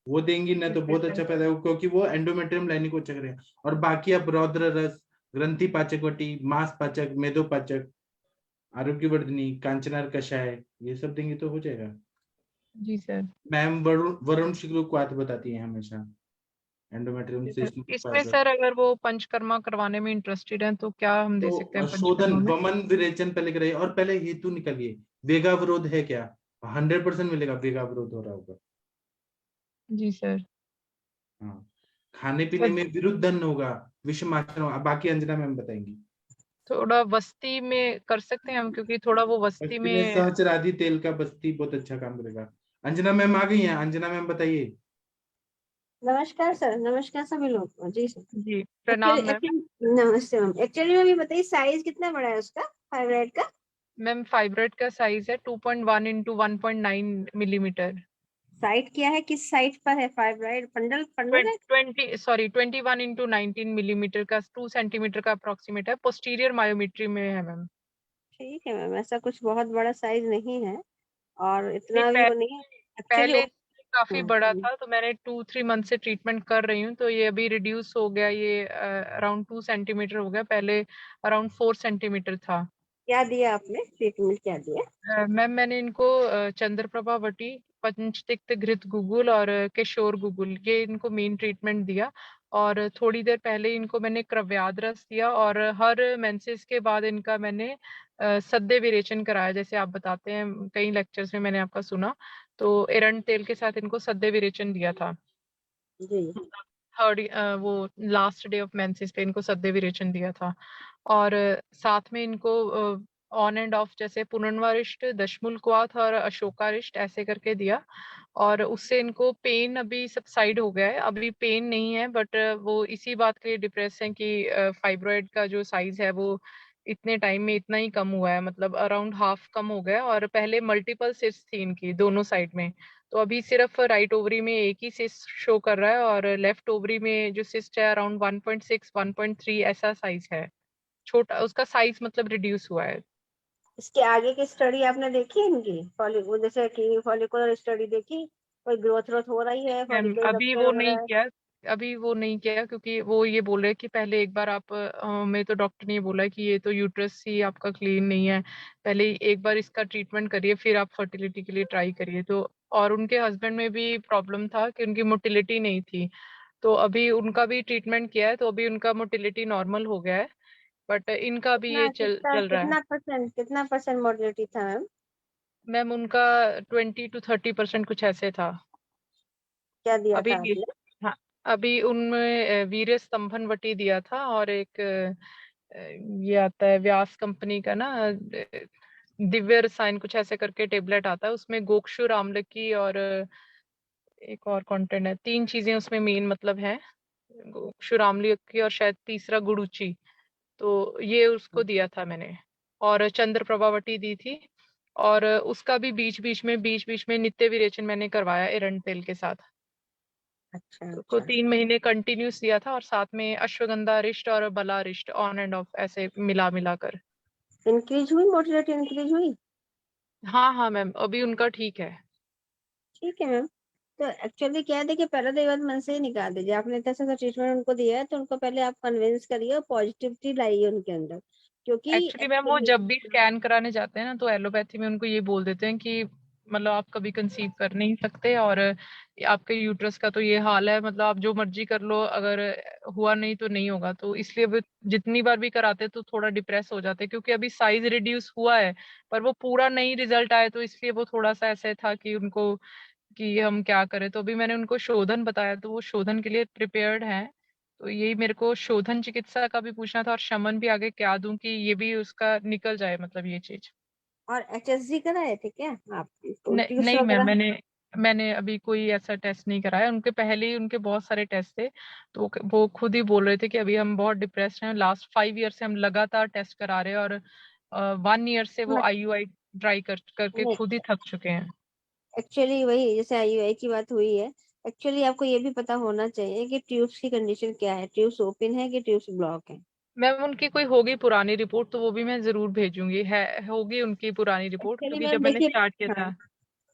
वो देंगी ना तो बहुत अच्छा फायदा होगा, क्योंकि वो एंडोमेट्रियम लाइनिंग को चक्र है। और बाकी आप रौद्र रस, ग्रंथि पाचकवटी, मांस पाचक, मेदोपाचक, आरोग्यवर्धिनी, कांचनार कषाय, ये सब देंगे तो हो जाएगा। जी सर। मैम वरुण शिग्रो को बात बताती है हमेशा एंडोमेट्रियम सिस्ट इसमें सर अगर वो पंचकर्मा करवाने में इंटरेस्टेड हैं तो क्या हम दे सकते हैं तो शोधन पंचकर्मा में? वमन विरेचन पहले कराइए, और पहले हेतु निकालिए, वेगावरोध है क्या? 100% मिलेगा, वेगावरोध हो रहा होगा। जी सर। हाँ, खाने पीने में विरुद्धन होगा, विषमाचन होगा। बाकी अंजना मैम बताएंगी। थोड़ा वस्ती में कर सकते हैं हम, क्योंकि थोड़ा वो वस्ती बस्ती में में। सहचरादी तेल का बस्ती बहुत अच्छा काम करेगा। अंजना मैम आ गई हैं, अंजना मैम बताइए। नमस्कार सर, नमस्कार सभी लोग। जी सर। जी प्रणाम मैम। नमस्ते मैम। एक्चुअली मैम ये बताइए साइज कितना बड़ा है उसका फाइब्राइड का? मैम फाइब्रोइड का साइज है 2.1 इंटू 1.9 मिलीमीटर। साइट क्या है, किस साइट पर है फाइब्राइड? फंडल फंडल है? 21 इंटू 19 मिलीमीटर का, 2 सेंटीमीटर का अप्रोक्सीमेट है, पोस्टीरियर मायोमेट्री में है मैम। ठीक है मैम, ऐसा कुछ बहुत बड़ा साइज नहीं है और नहीं, इतना भी वो नहीं है एक्चुअली। पहले काफी बड़ा हाँ, था, तो मैंने 2-3 मंथ से ट्रीटमेंट कर रही हूँ, तो ये अभी रिड्यूस हो गया, ये अराउंड 2 सेंटीमीटर हो गया, पहले अराउंड 4 सेंटीमीटर था। क्या दिया आपने ट्रीटमेंट, क्या दिया? मैम मैंने इनको चंद्रप्रभा वटी, पंचतिक्त घृत गुगुल और किशोर गुगुल, ये इनको मेन ट्रीटमेंट दिया। और थोड़ी देर पहले इनको मैंने क्रव्याद रस दिया, और हर मेंसेस के बाद इनका मैंने सद्य विरेचन कराया, जैसे आप बताते हैं कई लेक्चर्स में मैंने आपका सुना, तो एरंड तेल के साथ इनको सद्य विरेचन दिया था। जी। थर्ड वो लास्ट डे ऑफ मेंसेस पे इनको सद्य विरेचन दिया था। और साथ में इनको ऑन एंड ऑफ जैसे पुनर्वारिष्ट, दशमूलक्वाथ और अशोकारिष्ट ऐसे करके दिया। और उससे इनको पेन अभी सबसाइड हो गया है, अभी पेन नहीं है, बट वो इसी बात के लिए डिप्रेस हैं कि फाइब्रॉइड का जो साइज है वो इतने टाइम में इतना ही कम हुआ है, मतलब अराउंड हाफ कम हो गया। और पहले मल्टीपल सिस्ट थी इनकी दोनों साइड में, तो अभी सिर्फ राइट ओवरी में एक ही सिस्ट शो कर रहा है, और लेफ्ट ओवरी में जो सिस्ट है अराउंड 1.6 1.3 ऐसा साइज है, छोटा उसका साइज, मतलब रिड्यूस हुआ है। इसके आगे की स्टडी आपने देखी इनकी फॉलिकुलर, जैसे कि फॉलिकुलर स्टडी देखी, कोई ग्रोथ ग्रोथ हो रही है, मैम फॉलिकल अभी रप्चर वो हो रहा नहीं है? किया, अभी वो नहीं किया, क्योंकि वो ये बोल रहे हैं कि पहले एक बार आप मैं तो डॉक्टर ने ये बोला कि ये तो यूट्रस ही आपका क्लीन नहीं है, पहले एक बार इसका ट्रीटमेंट करिए, फिर आप फर्टिलिटी के लिए ट्राई करिए। तो और उनके हस्बैंड में भी प्रॉब्लम था कि उनकी मोटिलिटी नहीं थी, तो अभी उनका भी ट्रीटमेंट किया है, तो अभी उनका मोटिलिटी नॉर्मल हो गया है, बट इनका भी कितना ये चल कितना चल रहा है। कितना परसेंट मोटिलिटी था मैम? मैम उनका 20 to 30% कुछ ऐसे था। क्या दिया अभी था आपने? हाँ, अभी उनमें वीर्य स्तंभन वटी दिया था, और एक ये आता है व्यास कंपनी का ना, दिव्य रसायन कुछ ऐसे करके टेबलेट आता है, उसमें गोक्षुर आम्ल की और एक और कंटेंट है, 3 चीजें उसमें मेन मतलब है, गोक्षुर आम्ल की और शायद तीसरा गुड़ुची, तो ये उसको दिया था मैंने। और चंद्र प्रभावती दी थी, और उसका भी बीच बीच में नित्य विरेचन मैंने करवाया एरंड तेल के साथ। अच्छा तो को अच्छा। 3 महीने कंटिन्यूस दिया था, और साथ में अश्वगंधा रिष्ट और बला रिष्ट ऑन एंड ऑफ ऐसे मिला मिला कर। इंक्रीज हुई मोटिलिटी, इंक्रीज हुई? हाँ हाँ मैम, अभी उनका ठीक है। ठीक है मैम। तो एक्चुअली क्या है, देखिए पहले तो ये बात मन से ही निकाल दीजिए, आपने इतना सा ट्रीटमेंट उनको दिया है तो उनको पहले आप कन्विंस करिए और पॉजिटिविटी लाइए उनके अंदर, क्योंकि एक्चुअली मैम वो एक्चुअली जब भी स्कैन कराने जाते हैं ना, तो एलोपैथी में उनको ये बोल देते हैं कि मतलब आप कभी कंसीव कर नहीं सकते, और आपके यूट्रस का तो ये हाल है, मतलब आप जो मर्जी कर लो, अगर हुआ नहीं तो नहीं होगा, तो इसलिए वो जितनी बार भी कराते तो थोड़ा डिप्रेस हो जाते, क्योंकि अभी साइज रिड्यूस हुआ है, पर वो पूरा नहीं रिजल्ट आया, तो इसलिए वो थोड़ा सा ऐसे था कि उनको कि हम क्या करें। तो अभी मैंने उनको शोधन बताया, तो वो शोधन के लिए प्रिपेयर्ड हैं। तो यही मेरे को शोधन चिकित्सा का भी पूछना था, और शमन भी आगे क्या दूं कि ये भी उसका निकल जाए, मतलब ये चीज। और HSG कराए थे क्या आप, नहीं ट्यूब्स नहीं मैम, वगैरह? मैंने अभी कोई ऐसा टेस्ट नहीं कराया, उनके पहले ही उनके बहुत सारे टेस्ट थे, तो वो खुद ही बोल रहे थे कि अभी हम बहुत डिप्रेस्ड हैं, लास्ट 5 ईयर से हम लगातार टेस्ट करा रहे हैं, और 1 ईयर से वो मत IUI ट्राई करके नहीं, खुद ही थक चुके हैं। एक्चुअली वही जैसे IUI की बात हुई है, एक्चुअली आपको ये भी पता होना चाहिए कि ट्यूब्स की कंडीशन क्या है, ट्यूब्स ओपन है कि ट्यूब्स ब्लॉक है। मैम उनकी कोई होगी पुरानी रिपोर्ट, तो वो भी मैं जरूर भेजूंगी, है होगी उनकी पुरानी रिपोर्ट, एक्चुअली क्योंकि मैम जब मैंने देखिए, स्टार्ट किया हाँ, था।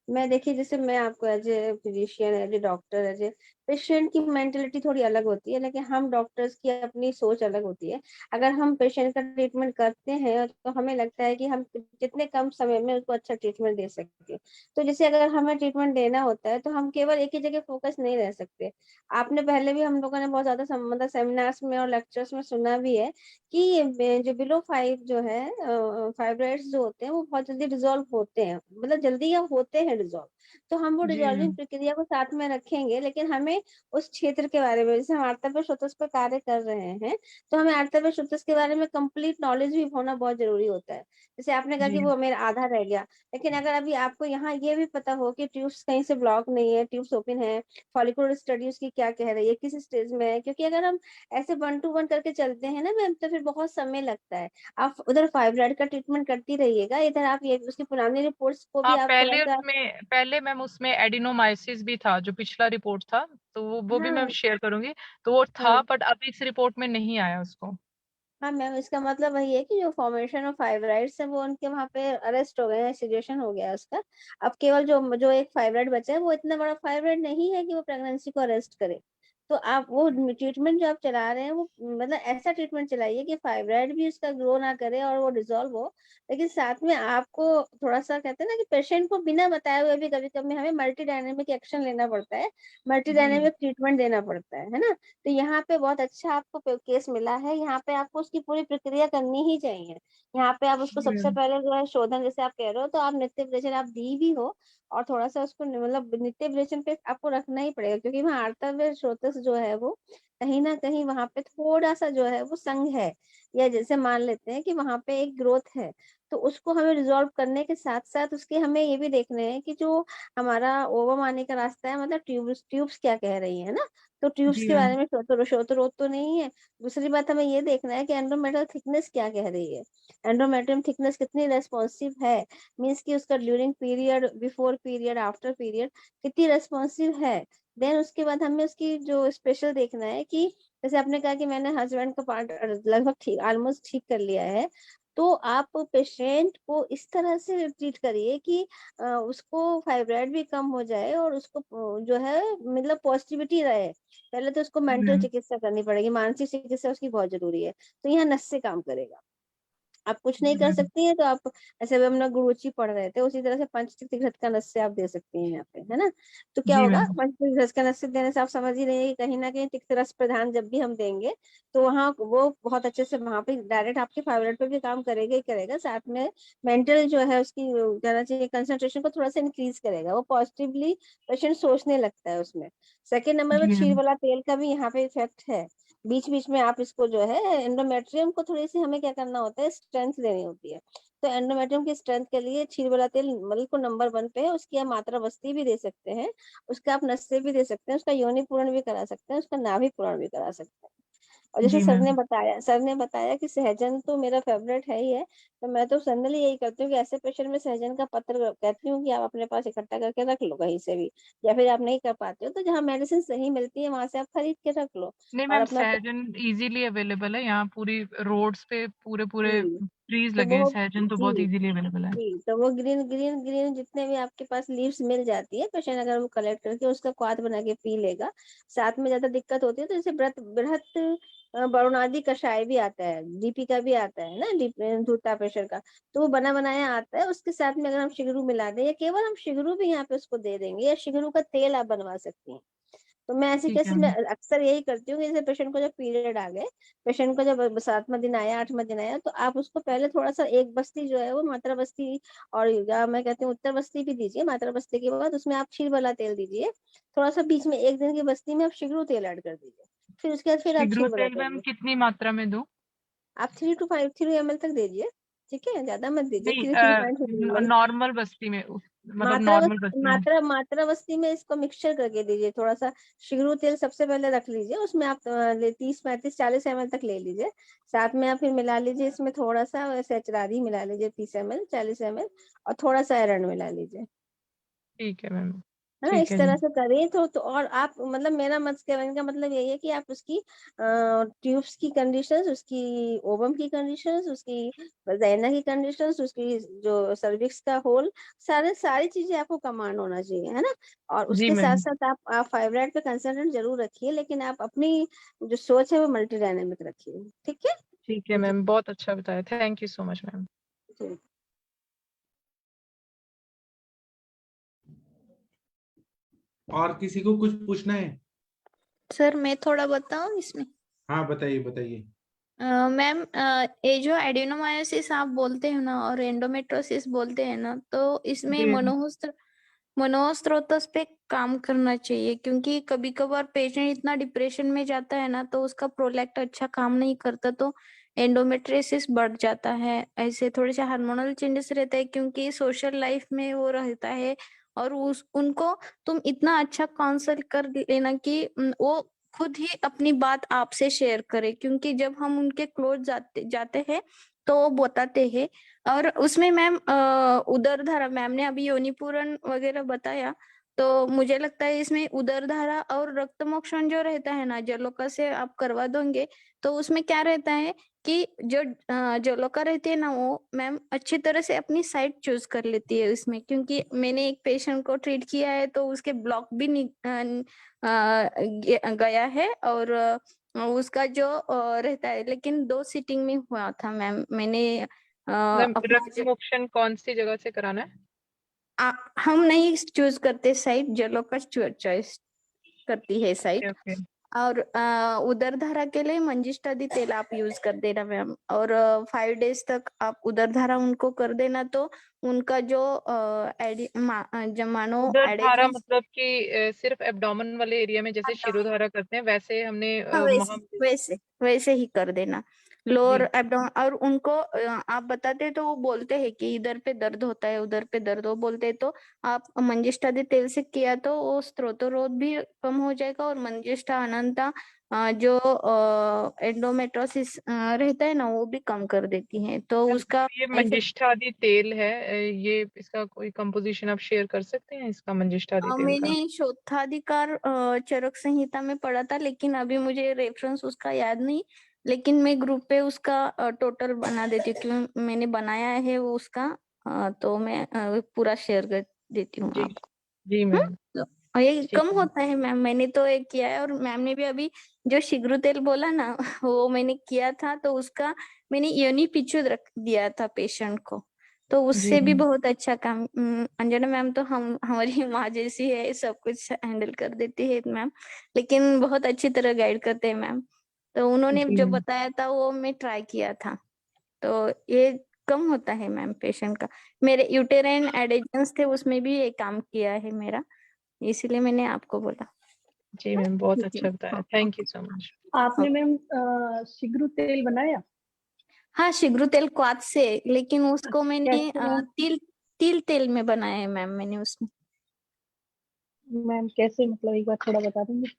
मैं देखिए जैसे मैं आपको as a physician, as a doctor, as a patient की मेंटेलिटी थोड़ी अलग होती है, लेकिन हम डॉक्टर्स की अपनी सोच अलग होती है। अगर हम पेशेंट का ट्रीटमेंट करते हैं तो हमें लगता है कि हम जितने कम समय में उसको अच्छा ट्रीटमेंट दे सकते हैं। तो जैसे अगर हमें ट्रीटमेंट देना होता है तो हम केवल एक ही जगह फोकस नहीं रह सकते। आपने पहले भी हम लोगों ने बहुत ज्यादा मतलब सेमिनार्स में और लेक्चर्स में सुना भी है कि जो बिलो 5 जो है फाइब्रॉइड्स जो होते हैं वो बहुत जल्दी डिसॉल्व होते हैं, मतलब जल्दी या होते हैं डिसॉल्व। तो हम वो डिसॉल्विंग जी प्रक्रिया को साथ में रखेंगे, लेकिन हमें हमें उस क्षेत्र के बारे में, जैसे हम आर्तव्य श्रोतस पर कार्य कर रहे हैं तो हमें आर्तव्य श्रोतस के बारे में कंप्लीट नॉलेज भी होना बहुत जरूरी होता है। जैसे आपने कहा जी कि वो मेरा आधा रह गया, लेकिन अगर अभी आपको यहाँ ये भी पता हो कि ट्यूब्स कहीं से ब्लॉक नहीं है, ट्यूब्स ओपन है, फॉलिकुलर स्टडी उसकी क्या कह रही है, किस स्टेज में है, क्योंकि अगर हम ऐसे 1 to 1 करके चलते हैं ना मैम तो फिर बहुत समय लगता है। आप उधर फाइब्रॉइड का ट्रीटमेंट करती रहिएगा, इधर आप ये उसकी पुरानी रिपोर्ट्स को भी हाँ, आप थोड़ा सा। पहले मैम उसमें एडिनोमाइसिस भी था, जो पिछला रिपोर्ट था, तो वो भी मैं हाँ शेयर करूंगी। तो वो हाँ था, बट अभी इस रिपोर्ट में नहीं आया उसको। हाँ मैम, इसका मतलब वही है कि जो फॉर्मेशन ऑफ फाइब्राइड्स है वो उनके वहाँ पे अरेस्ट हो गए हैं, सिचुएशन हो गया है उसका। अब केवल जो जो एक फाइब्राइड बचा है वो इतना बड़ा फाइब्राइड नहीं है कि वो प्रेगनेंसी को अरेस्ट करे। तो आप वो ट्रीटमेंट जो आप चला रहे हैं वो मतलब ऐसा ट्रीटमेंट चलाइए कि फाइब्राइड भी उसका ग्रो ना करे और वो डिसॉल्व हो, लेकिन साथ में आपको थोड़ा सा कहते हैं ना कि पेशेंट को बिना बताए हुए भी कभी कभी हमें मल्टी डायनेमिक एक्शन लेना पड़ता है, मल्टी जी डायनेमिक ट्रीटमेंट देना पड़ता है ना। तो यहाँ पे बहुत अच्छा आपको केस मिला है, यहाँ पे आपको उसकी पूरी प्रक्रिया करनी ही चाहिए। यहाँ पे आप उसको जी सबसे मैम। पहले जो है शोधन, जैसे आप कह रहे हो तो आप नित्य विरेचन आप दी भी हो, और थोड़ा सा उसको मतलब नित्य विरेचन पे आपको रखना ही पड़ेगा, क्योंकि वहाँ आर्तव्य स्रोतस जो है वो कहीं ना कहीं वहां पे थोड़ा सा जो है वो संघ है, या जैसे मान लेते हैं कि वहां पे एक ग्रोथ है, तो उसको हमें रिजॉल्व करने के साथ साथ उसके हमें ये भी देखना है कि जो हमारा ओवम आने का रास्ता है, मतलब ट्यूब्स क्या कह रही है ना, तो ट्यूब्स जी के मैम। बारे में श्रोतरोध तो नहीं है। दूसरी बात हमें ये देखना है कि एंडोमेट्रियल थिकनेस क्या कह रही है, एंडोमेट्रियम थिकनेस कितनी रेस्पॉन्सिव है, मीन्स कि उसका during period, before period, after period कितनी रेस्पॉन्सिव है। देन उसके बाद हमें उसकी जो स्पेशल देखना है कि जैसे आपने कहा कि मैंने हस्बैंड का पार्ट लगभग ठीक ऑलमोस्ट ठीक कर लिया है, तो आप पेशेंट को इस तरह से ट्रीट करिए कि उसको फाइब्राइड भी कम हो जाए और उसको जो है मतलब पॉजिटिविटी रहे। पहले तो उसको मेंटल मैम। चिकित्सा करनी पड़ेगी, मानसिक चिकित्सा उसकी बहुत जरूरी है, तो यहाँ नस से काम करेगा। आप कुछ नहीं जी कर मैम। सकती हैं तो आप ऐसे भी हम लोग गुरुची पढ़ रहे थे उसी तरह से पंचतीर्थ का नस्य आप दे सकती हैं यहाँ पे, है ना। तो क्या जी होगा, मैम। पंचतीर्थ का नस्य देने से आप समझ ही रही है कि कहीं ना कहीं तिक्त रस प्रधान जब भी हम देंगे तो वहाँ वो बहुत अच्छे से वहाँ पे डायरेक्ट आपके फाइब्राइड पे भी काम करेगा ही करेगा, साथ में मेंटल जो है उसकी कहना चाहिए कंसंट्रेशन को थोड़ा सा इंक्रीज करेगा, वो पॉजिटिवली पेशेंट सोचने लगता है उसमें। सेकेंड नंबर जी में क्षीर मैम। वाला तेल का भी यहाँ पे इफेक्ट है। बीच बीच में आप इसको जो है एंडोमेट्रियम को थोड़ी सी हमें क्या करना होता है, स्ट्रेंथ देनी होती है। तो एंडोमेट्रियम की स्ट्रेंथ के लिए क्षीर वाला तेल मतलब को नंबर 1 पे है, उसकी आप मात्रा बस्ती भी दे सकते हैं, उसका आप नस्य भी दे सकते हैं, उसका योनि पूरण भी करा सकते हैं, उसका नाभि पूरण भी करा सकते हैं। और जैसे जी मैम। सर ने बताया कि सहजन तो मेरा फेवरेट है ही है, तो मैं तो जनरली यही करती हूँ कि ऐसे पेशेंट में सहजन का पत्र कहती हूँ कि आप अपने पास इकट्ठा करके रख लो कहीं से भी, या फिर आप नहीं कर पाते हो तो जहाँ मेडिसिन सही मिलती है वहां से आप खरीद के रख लो। नहीं और मैम, अपना सहजन इजीली अवेलेबल है यहाँ, पूरी रोड्स पे पूरे पूरे जी ट्रीज तो लगे हैं, वो सहजन तो बहुत जी इजीली अवेलेबल है। जी तो वो ग्रीन ग्रीन ग्रीन जितने भी आपके पास लीव्स मिल जाती है, पेशेंट अगर वो कलेक्ट करके उसका क्वाथ बना के पी लेगा, साथ में ज्यादा दिक्कत होती है तो जैसे बृहत वरुणादि कषाय भी आता है, डीपी का भी आता है ना, धूता प्रेशर का, तो वो बना बनाया आता है, उसके साथ में अगर हम शिगरू मिला दें या केवल हम शिगरू भी यहाँ पे उसको दे देंगे, या शिगरू का तेल आप बनवा सकती हैं। तो मैं ऐसे ठीक है केसेस में मैम। अक्सर यही करती हूँ कि जैसे पेशेंट को जब पीरियड आ गए, पेशेंट को जब 7वां दिन आया, 8वां दिन आया, तो आप उसको पहले थोड़ा सा एक बस्ती जो है वो मात्रा बस्ती, और या मैं कहती हूँ उत्तर बस्ती भी दीजिए, मात्रा बस्ती के बाद उसमें आप क्षीर वाला तेल दीजिए, थोड़ा सा बीच में एक दिन की बस्ती में आप शिगरू तेल ऐड कर दीजिए, फिर उसके बाद फिर आप शिगरू क्षीर वाला तेल मैम तेल, कितनी मात्रा में दूं? आप 3 to 5 ml तक दीजिए, ठीक है, ज्यादा मत दीजिए, नहीं, 3 3.5 ml। नॉर्मल बस्ती में मतलब नॉर्मल बस्ती में। मात्रा बस्ती में इसको मिक्सचर करके दीजिए, थोड़ा सा शिगरू तेल सबसे पहले रख लीजिए, उसमें आप 30 35 40 ml तक ले लीजिए, साथ में आप फिर मिला लीजिए इसमें थोड़ा सा सेचरारी मिला लीजिए 30 ml 40 ml, और थोड़ा सा आयरन मिला लीजिए, ठीक है मैम। है ना, ठीक इस है जी। तरह से करिए तो और आप मतलब मेरा मत कहने का मतलब यही है कि आप उसकी ट्यूब्स की कंडीशंस, उसकी ओवम की कंडीशंस, उसकी वजाइना की कंडीशंस, उसकी जो सर्विक्स का होल, सारी चीजें आपको कमांड होना चाहिए, है ना। और जी उसके साथ मैम। साथ आप फाइब्राइड पे कंसल्टेंट जरूर रखिए, लेकिन आप अपनी जो सोच है वो मल्टी डायनेमिक रखिए, ठीक है। ठीक है जी मैम, बहुत अच्छा बताया, thank you so much ma'am. जी। और किसी को कुछ पूछना है? सर मैं थोड़ा बताऊं इसमें। हाँ बताइए बताइए। मैम ये जो एडिनोमायोसिस आप बोलते हैं ना और एंडोमेट्रोसिस बोलते हैं ना, तो इसमें जी मनोहूस्त्र मनोस्रोतस पे काम करना चाहिए, क्योंकि कभी कभार पेशेंट इतना डिप्रेशन में जाता है ना, तो उसका प्रोलैक्ट अच्छा काम नहीं करता, तो एंडोमेट्रियोसिस बढ़ जाता है। ऐसे थोड़े से हार्मोनल चेंजेस रहते हैं, क्योंकि सोशल लाइफ में वो रहता है, और उस उनको तुम इतना अच्छा काउंसल कर लेना कि वो खुद ही अपनी बात आपसे शेयर करे, क्योंकि जब हम उनके क्लोज जाते हैं तो वो बताते हैं। और उसमें मैम उदर धारा, मैम ने अभी योनिपूरण वगैरह बताया, तो मुझे लगता है इसमें उदर धारा और रक्त मोक्षण जो रहता है ना, जलोका से आप करवा दोगे, तो उसमें क्या रहता है कि जो जलोका रहती है ना, वो मैम अच्छी तरह से अपनी साइड चूज कर लेती है इसमें, क्योंकि मैंने एक पेशेंट को ट्रीट किया है, तो उसके ब्लॉक भी गया है, और उसका जो रहता है, लेकिन 2 सीटिंग में हुआ था मैम। मैंने अपना रक्त मोक्षण कौन सी जगह से कराना है? हम नहीं चूज करते साइड, जलोका चॉइस करती है साइड। ओके। और उदर धारा के लिए मंजिष्ठादि तेल आप यूज कर देना मैम, और 5 डेज तक आप उदर धारा उनको कर देना, तो उनका जो मानो उदर धारा एडिशन, मतलब कि सिर्फ एब्डोमेन वाले एरिया में जैसे शिरोधारा करते हैं वैसे हमने वैसे वैसे वैसे ही कर देना लोअर जी। एब्डोमेन। और उनको आप बताते तो वो बोलते हैं कि इधर पे दर्द होता है, उधर पे दर्द हो बोलते हैं, तो आप मंजिष्ठादि तेल से किया तो वो स्त्रोतरोध भी कम हो जाएगा, और मंजिष्ठा अनंता जो एंडोमेट्रोसिस रहता है ना, वो भी कम कर देती है, तो उसका ये मंजिष्ठादि तेल है, ये इसका कोई कंपोजिशन आप शेयर कर सकते हैं इसका, मंजिष्ठादि तेल का? मैंने शोधाधिकार चरक संहिता में पढ़ा था, लेकिन अभी मुझे रेफरेंस उसका याद नहीं। लेकिन मैं ग्रुप पे उसका टोटल बना देती हूँ, क्योंकि मैंने बनाया है वो उसका, तो मैं पूरा शेयर कर देती हूँ जी आपको। जी मैम। तो और ये ठीक कम है। होता है मैम, मैंने तो एक किया है, और मैम ने भी अभी जो शीघ्र तेल बोला ना वो मैंने किया था, तो उसका मैंने योनि पिचू रख दिया था पेशेंट को, तो जी उससे भी मैम। बहुत अच्छा काम। अंजना मैम तो हम हमारी माँ जैसी है, सब कुछ हैंडल कर देती है मैम, लेकिन बहुत अच्छी तरह गाइड करते हैं मैम। तो उन्होंने जी जो मैम। बताया था वो मैं ट्राई किया था, तो ये कम होता है मैम पेशेंट का। मेरे यूटेराइन एडिशंस थे, उसमें भी ये काम किया है मेरा, इसीलिए मैंने आपको बोला। जी मैम, बहुत ठीक है। अच्छा बताया, हाँ, थैंक यू सो मच। आपने मैम शीघ्र तेल बनाया? हाँ, शीघ्र तेल क्वाथ से, लेकिन उसको मैंने कैसे मैम? तिल तेल में बनाया है मैम मैंने उसमें। मैम कैसे, मतलब एक बार थोड़ा बता देंगे?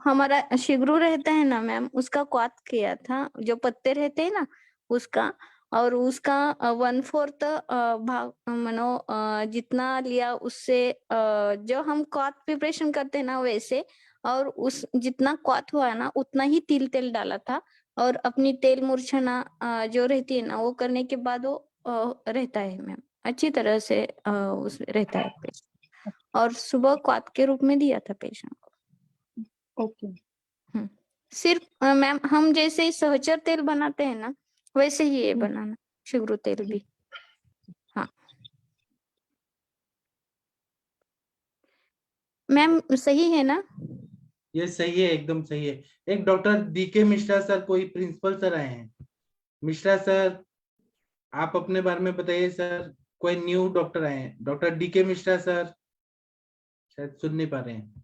हमारा शीघ्र रहता है ना मैम, उसका क्वाथ किया था, जो पत्ते रहते हैं ना उसका, और उसका 1/4 भाग मानो जितना लिया उससे, जो हम क्वाथ प्रिपरेशन करते हैं ना वैसे, और उस जितना क्वाथ हुआ है ना उतना ही तिल तेल डाला था, और अपनी तेल मूर्छना जो रहती है ना वो करने के बाद वो रहता है मैम, अच्छी तरह से उस रहता है पेशेंट, और सुबह क्वाथ के रूप में दिया था पेशेंट को। ओके। सिर्फ मैम हम जैसे सहचर तेल बनाते हैं ना, वैसे ही ये बनाना, शीघ्र तेल भी। हाँ मैम, सही है ना? ये सही है, एकदम सही है। एक डॉक्टर डीके मिश्रा सर, कोई प्रिंसिपल सर आए हैं। मिश्रा सर, आप अपने बारे में बताइए सर। कोई न्यू डॉक्टर आए हैं, डॉक्टर डीके मिश्रा सर, शायद सुन नहीं पा रहे हैं।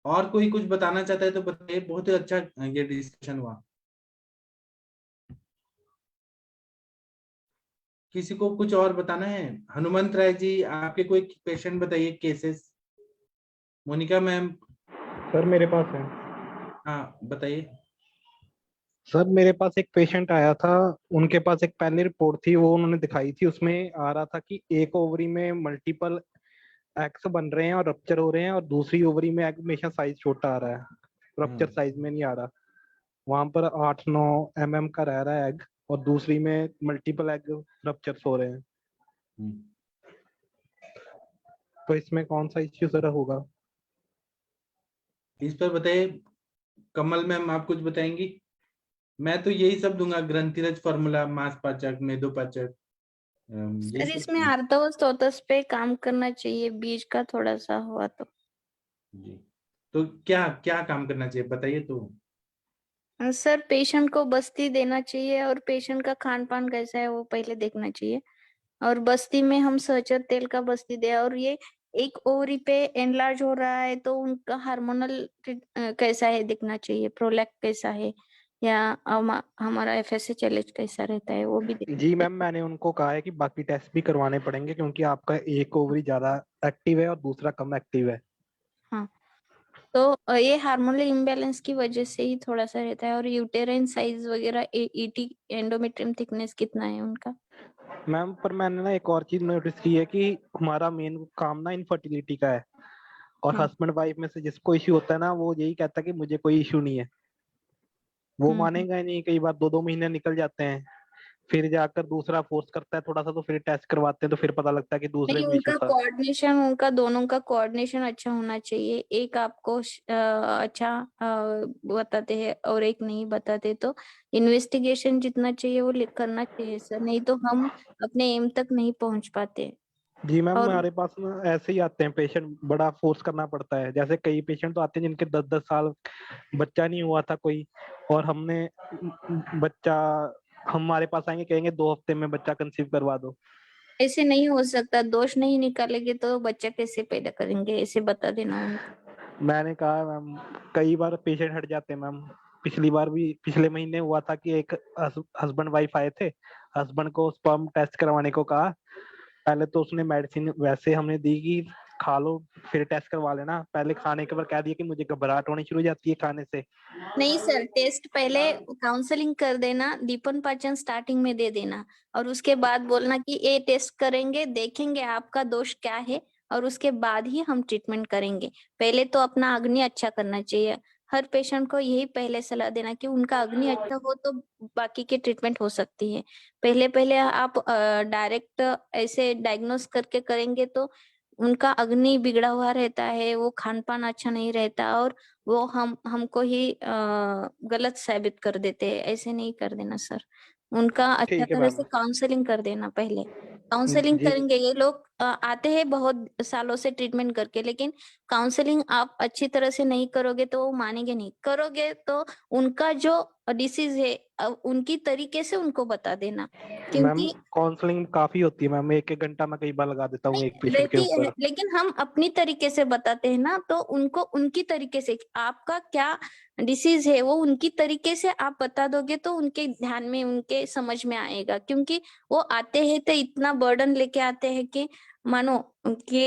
और कोई कुछ बताना चाहता है तो बताइए, बहुत ही अच्छा ये डिस्कशन हुआ। किसी को कुछ और बताना है? हनुमंत राय जी, आपके कोई पेशेंट बताइए, केसेस। मोनिका मैम। सर मेरे पास है। हाँ बताइए। सर मेरे पास एक पेशेंट आया था, उनके पास एक पहले रिपोर्ट थी, वो उन्होंने दिखाई थी, उसमें आ रहा था कि एक ओवरी में मल्टीपल एग्स बन रहे हैं और रप्चर हो रहे हैं, और दूसरी ओवरी में एग हमेशा साइज छोटा आ रहा है, रप्चर साइज में नहीं आ रहा। वहां पर 8-9 mm का रह रहा है एग, और दूसरी में मल्टीपल एग रप्चर हो रहे हैं। तो इसमें कौन सा इश्यू सर होगा? इस पर बताइए। कमल मैम, आप कुछ बताएंगी? मैं तो यही सब दूंगा, ग्रंथिरज फॉर्मूला, मांसपाचक, मेदोपाचक, ये सर इसमें सब। आर्थोस्टोटस पे काम करना चाहिए, बीज का थोड़ा सा हुआ तो। जी, तो क्या क्या काम करना चाहिए बताइए तो। सर पेशेंट को बस्ती देना चाहिए, और पेशेंट का खान पान कैसा है वो पहले देखना चाहिए, और बस्ती में हम सहचर तेल का बस्ती दिया, और ये एक ओवरी पे एनलार्ज हो रहा है तो उनका हार्मोनल कैसा है दिखना चाहिए, प्रोलैक्ट कैसा है, या हमारा FSH कैसा रहता है वो भी जी मैम, मैंने उनको कहा है कि बाकी टेस्ट भी करवाने पड़ेंगे क्योंकि आपका एक ओवरी ज्यादा एक्टिव है और दूसरा कम एक्टिव है। हाँ, तो ये हार्मोनल इम्बैलेंस की वजह से ही थोड़ा सा रहता है। और यूटेराइन साइज वगैरह, ET एंडोमेट्रियम थिकनेस कितना है उनका? मैम पर मैंने ना एक और चीज नोटिस की है कि हमारा मेन काम ना इनफर्टिलिटी का है, और हाँ। हस्बैंड वाइफ में से जिसको इश्यू होता है ना वो यही कहता है कि मुझे कोई इश्यू नहीं है। वो मानेगा ही नहीं, कई बार 2-2 महीने निकल जाते हैं, फिर जाकर दूसरा फोर्स करता है थोड़ा सा, तो फिर टेस्ट करवाते हैं तो फिर पता लगता है कि दूसरे नहीं, में इश्यू उनका था। कोऑर्डिनेशन, उनका दोनों का कोऑर्डिनेशन अच्छा होना चाहिए। एक आपको अच्छा बताते हैं और एक नहीं बताते, तो इन्वेस्टिगेशन जितना चाहिए वो करना चाहिए सर, नहीं तो हम अपने एम तक नहीं पहुंच पाते। जी मैम, और हमारे पास ना ऐसे ही आते हैं पेशेंट, बड़ा फोर्स करना पड़ता है। जैसे कई पेशेंट तो आते हैं जिनके 10-10 साल बच्चा नहीं हुआ था कोई, और हमने बच्चा, हमारे पास आएंगे कहेंगे 2 हफ्ते में बच्चा कंसीव करवा दो। ऐसे नहीं हो सकता, दोष नहीं निकालेंगे तो बच्चा कैसे पैदा करेंगे, ऐसे बता देना उनको। मैंने कहा मैम, कई बार पेशेंट हट जाते हैं मैम। पिछली बार भी, पिछले महीने हुआ था कि एक हस्बैंड वाइफ आए थे, हस्बैंड को स्पर्म टेस्ट करवाने को कहा। पहले तो उसने मेडिसिन वैसे हमने दी कि खा लो फिर टेस्ट करवा लेना, पहले खाने के बाद कह दिया कि मुझे घबराहट होनी शुरू हो जाती है खाने से। नहीं सर, टेस्ट पहले काउंसलिंग कर देना, दीपन पाचन स्टार्टिंग में दे देना, और उसके बाद बोलना कि ये टेस्ट करेंगे, देखेंगे आपका दोष क्या है, और उसके बाद ही हम ट्रीटमेंट करेंगे। पहले तो अपना अग्नि अच्छा करना चाहिए। हर पेशेंट को यही पहले सलाह देना कि उनका अग्नि अच्छा हो तो बाकी की ट्रीटमेंट हो सकती है। पहले पहले आप डायरेक्ट ऐसे डायग्नोस करके करेंगे तो उनका अग्नि बिगड़ा हुआ रहता है, वो खान पान अच्छा नहीं रहता, और वो हमको ही गलत साबित कर देते हैं। ऐसे नहीं कर देना सर, उनका अच्छा ठीक है तरह मैम। से काउंसलिंग कर देना। पहले काउंसलिंग जी करेंगे, ये लोग आते हैं बहुत सालों से ट्रीटमेंट करके, लेकिन काउंसलिंग आप अच्छी तरह से नहीं करोगे तो वो मानेंगे नहीं। करोगे तो उनका जो डिसीज है उनकी तरीके से उनको बता देना, मैम, क्योंकि काउंसलिंग काफी होती है मैम, 1-1 घंटा मैं कई बार लगा देता हूँ एक नहीं पेशेंट के रहती है, ऊपर। लेकिन हम अपनी तरीके से बताते हैं ना, तो उनको उनकी तरीके से आपका क्या डिसीज है वो उनकी तरीके से आप बता दोगे तो उनके ध्यान में, उनके समझ में आएगा। क्योंकि वो आते हैं तो इतना बर्डन लेके आते हैं कि मानो कि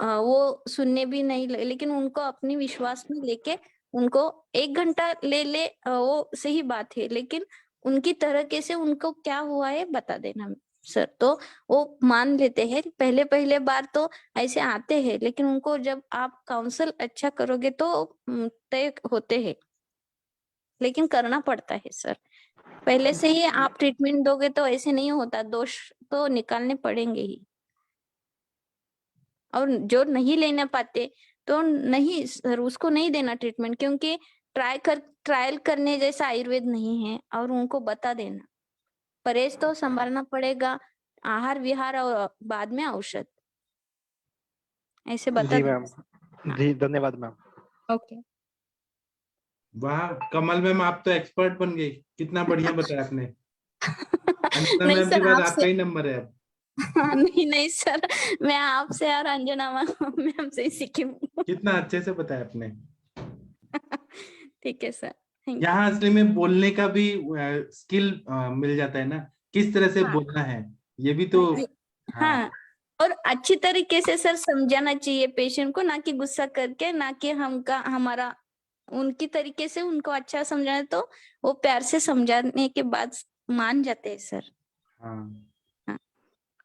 वो सुनने भी नहीं लेकिन उनको अपनी विश्वास में लेके उनको 1 घंटा ले वो सही बात है, लेकिन उनकी तरीके से उनको क्या हुआ है बता देना सर, तो वो मान लेते हैं। पहले पहले बार तो ऐसे आते हैं, लेकिन उनको जब आप काउंसल अच्छा करोगे तो तय होते हैं, लेकिन करना पड़ता है सर। पहले से ही आप ट्रीटमेंट दोगे तो ऐसे नहीं होता, दोष तो निकालने पड़ेंगे ही। और जो नहीं लेना पाते तो नहीं सर, उसको नहीं देना ट्रीटमेंट, क्योंकि ट्रायल करने जैसा आयुर्वेद नहीं है। और उनको बता देना, परहेज तो संभालना पड़ेगा, आहार विहार और बाद में औषध, ऐसे बता जी देना। मैम, जी धन्यवाद मैम। ओके। वाह कमल मैम, आप तो एक्सपर्ट बन गई, कितना बढ़िया बताया आपने। अंजना नहीं मैम के सर, बाद आपसे आपका ही नंबर है अब। नहीं नहीं सर, मैं आपसे और अंजना मैम से ही सीखी हूँ। कितना अच्छे से बताया आपने। ठीक है सर, थैंक यू। यहाँ असली में बोलने का भी स्किल मिल जाता है ना, किस तरह से हाँ बोलना है, ये भी तो। हाँ हाँ, और अच्छी तरीके से सर समझाना चाहिए पेशेंट को, ना कि गुस्सा करके, ना कि हमारा उनकी तरीके से उनको अच्छा समझाना, तो वो प्यार से समझाने के बाद मान जाते हैं सर। हाँ हाँ।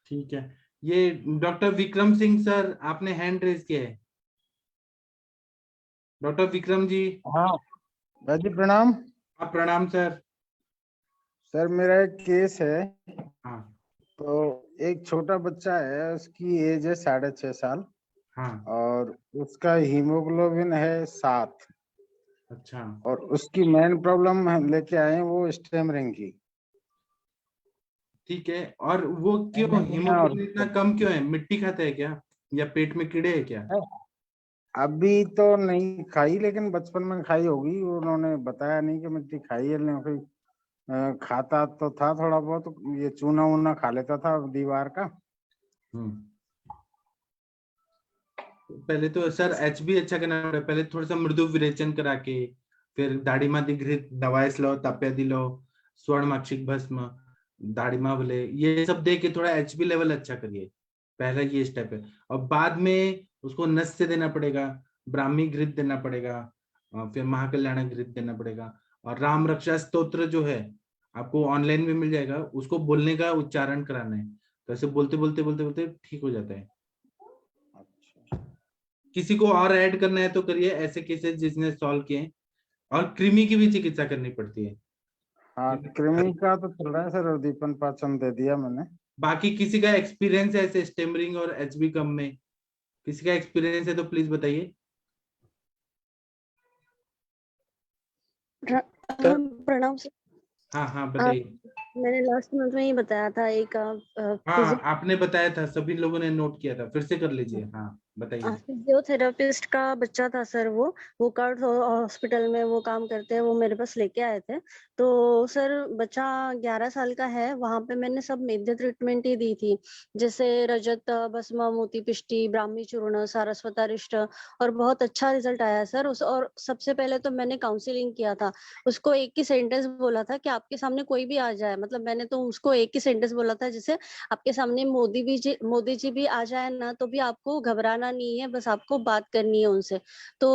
ठीक है। ये डॉक्टर विक्रम सिंह सर, आपने हैंड रेज किया है। डॉक्टर विक्रम जी। हाँ जी प्रणाम। आप प्रणाम सर। सर मेरा एक केस है। हाँ तो एक छोटा बच्चा है, उसकी एज है 6.5 साल, हाँ। और उसका हीमोग्लोबिन है 7, अच्छा और उसकी मेन प्रॉब्लम हम लेके आए हैं वो स्टैमरिंग की। ठीक है। और वो क्यों और हीमोग्लोबिन इतना कम क्यों है, मिट्टी खाता है क्या, या पेट में कीड़े है क्या? अभी तो नहीं खाई, लेकिन बचपन में खाई होगी, उन्होंने बताया नहीं कि मिट्टी खाई है नहीं, फिर खाता तो था थोड़ा बहुत, ये चूना वूना खा लेता था दीवार का। पहले तो सर एच बी अच्छा करना पड़ेगा, पहले थोड़ा सा मृदु विरेचन करा के, फिर दाढ़ीमा घृत दवाई लो, ताप्या दिलो, स्वर्णमाक्षिक भस्म, दाढ़ीमा बोले, ये सब दे के थोड़ा एच बी लेवल अच्छा करिए। पहला ये स्टेप है। और बाद में उसको नस से देना पड़ेगा, ब्राह्मी घृत देना पड़ेगा, फिर महाकल्याण घृत देना पड़ेगा। और राम रक्षा स्तोत्र जो है आपको ऑनलाइन में मिल जाएगा, उसको बोलने का उच्चारण कराना है। तो ऐसे बोलते बोलते बोलते बोलते ठीक हो जाता है। किसी को और ऐड करना है तो करिए, ऐसे केसेस जिसने सॉल्व किए। और कृमि की भी चिकित्सा करनी पड़ती है। हाँ, कृमि का तो चल रहा है सर, उद्दीपन पाचन दे दिया मैंने। बाकी किसी का एक्सपीरियंस है ऐसे स्टेमरिंग और एचबी कम में? किसी का एक्सपीरियंस है तो प्लीज बताइए। प्रणाम सर। हाँ हाँ बताइए। मैंने लास्ट मंथ में ही बताया था एक हाँ आपने बताया था, सभी लोगों ने नोट किया था, फिर से कर लीजिए। हाँ बताइए। फिजियोथेरेपिस्ट का बच्चा था सर, वो कार्ड हॉस्पिटल में वो काम करते हैं, वो मेरे पास लेके आए थे। तो सर बच्चा 11 साल का है, वहां पे मैंने सब मेद्य ट्रीटमेंट ही दी थी, जैसे रजत भस्म, मोती पिष्टी, ब्राह्मी चूर्ण, सारस्वतारिष्ट, और बहुत अच्छा रिजल्ट आया सर। और सबसे पहले तो मैंने काउंसलिंग किया था, उसको एक ही सेंटेंस बोला था कि आपके सामने कोई भी आ जाए, मतलब मैंने तो उसको एक ही सेंटेंस बोला था, जैसे आपके सामने मोदी जी भी आ जाए ना, तो भी आपको घबराना नहीं है, बस आपको बात करनी है उनसे। तो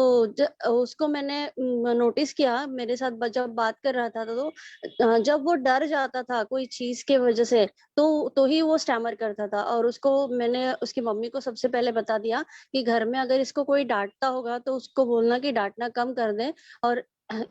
उसको मैंने नोटिस किया, मेरे साथ जब बात कर रहा था तो जब वो डर जाता था कोई चीज के वजह से, तो ही वो स्टैमर करता था। और उसको मैंने उसकी मम्मी को सबसे पहले बता दिया कि घर में अगर इसको कोई डांटता होगा तो उसको बोलना कि डांटना कम कर दे, और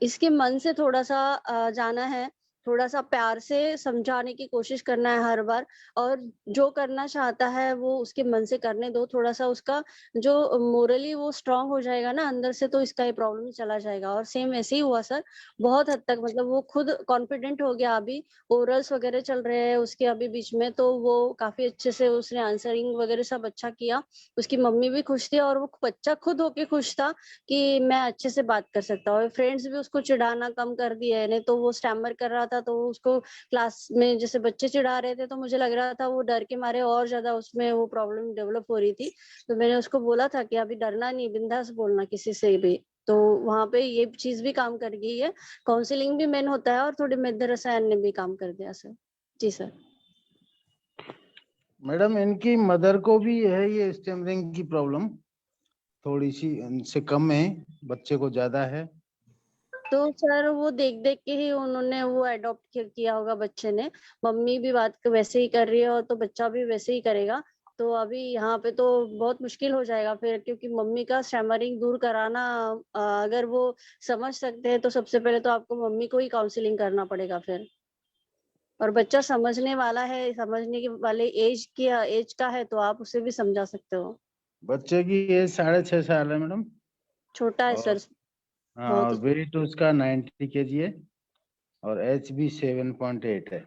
इसके मन से थोड़ा सा जाना है, थोड़ा सा प्यार से समझाने की कोशिश करना है हर बार, और जो करना चाहता है वो उसके मन से करने दो। थोड़ा सा उसका जो मोरली वो स्ट्रांग हो जाएगा ना अंदर से, तो इसका ये प्रॉब्लम चला जाएगा। और सेम ऐसे ही हुआ सर, बहुत हद तक, मतलब वो खुद कॉन्फिडेंट हो गया। अभी ओरल्स वगैरह चल रहे हैं उसके अभी बीच में, तो वो काफी अच्छे से उसने आंसरिंग वगैरह सब अच्छा किया। उसकी मम्मी भी खुश थी, और वो बच्चा खुद होके खुश था कि मैं अच्छे से बात कर सकता हूँ। फ्रेंड्स भी उसको चिढ़ाना कम कर दिए, नहीं तो वो स्टैमर कर रहा था, तो उसको क्लास में जैसे बच्चे चिढ़ा रहे थे, तो मुझे लग रहा था वो डर के मारे और ज्यादा उसमें वो प्रॉब्लम डेवलप हो रही थी। तो मैंने उसको बोला था कि अभी डरना नहीं, बिंदास बोलना किसी से भी। तो वहां पे ये चीज भी काम कर गई है, काउंसलिंग भी मेन होता है, और थोड़ी मेद्य रसायन ने भी काम कर दिया सर। जी सर। मैडम इनकी मदर को भी है ये स्टेमरिंग की प्रॉब्लम, थोड़ी सी इनसे कम है, बच्चे को ज्यादा है। तो सर वो देख देख के ही उन्होंने वो अडॉप्ट किया होगा बच्चे ने। मम्मी भी बात वैसे ही कर रही है, और तो बच्चा भी वैसे ही करेगा। तो अभी यहाँ पे तो बहुत मुश्किल हो जाएगा फिर, क्योंकि मम्मी का स्टैमरिंग दूर कराना, अगर वो समझ सकते हैं तो सबसे पहले तो आपको मम्मी को ही काउंसलिंग करना पड़ेगा फिर। और बच्चा समझने वाला है, समझने के वाले एज का है, तो आप उसे भी समझा सकते हो। बच्चे की एज 6.5 साल है मैडम। छोटा है सर। हाँ, वेट उसका 90 kg है, और HB 7.8 है।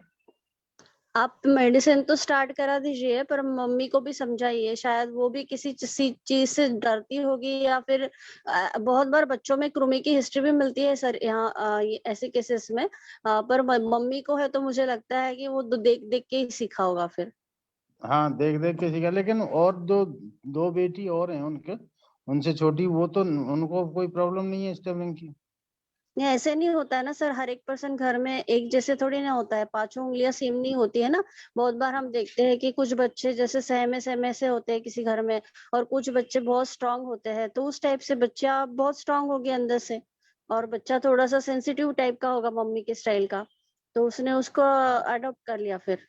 आप मेडिसिन तो स्टार्ट करा दीजिए, पर मम्मी को भी समझाइए, शायद वो भी किसी चीज से डरती होगी, या फिर बहुत बार बच्चों में कृमि की हिस्ट्री भी मिलती है सर यहाँ ऐसे केसेस में। पर मम्मी को है तो मुझे लगता है कि वो देख देख के ही सीखा होगा फिर। हाँ, देख देख के सीखा, लेकिन और दो बेटी और हैं उनके, उनसे छोटी, वो तो उनको कोई प्रॉब्लम नहीं है स्टेमरिंग की। नहीं, ऐसे नहीं होता है ना सर, हर एक पर्सन घर में एक जैसे थोड़ी ना होता है, पांचों उंगलियां सेम नहीं होती है ना। बहुत बार हम देखते हैं कि कुछ बच्चे जैसे सहमे सहमे से होते हैं किसी घर में, और कुछ बच्चे बहुत स्ट्रांग होते हैं, तो उस टाइप से बच्चा बहुत स्ट्रांग हो गया अंदर से, और बच्चा थोड़ा सा सेंसिटिव टाइप का होगा मम्मी के स्टाइल का, तो उसने उसको अडॉप्ट कर लिया फिर।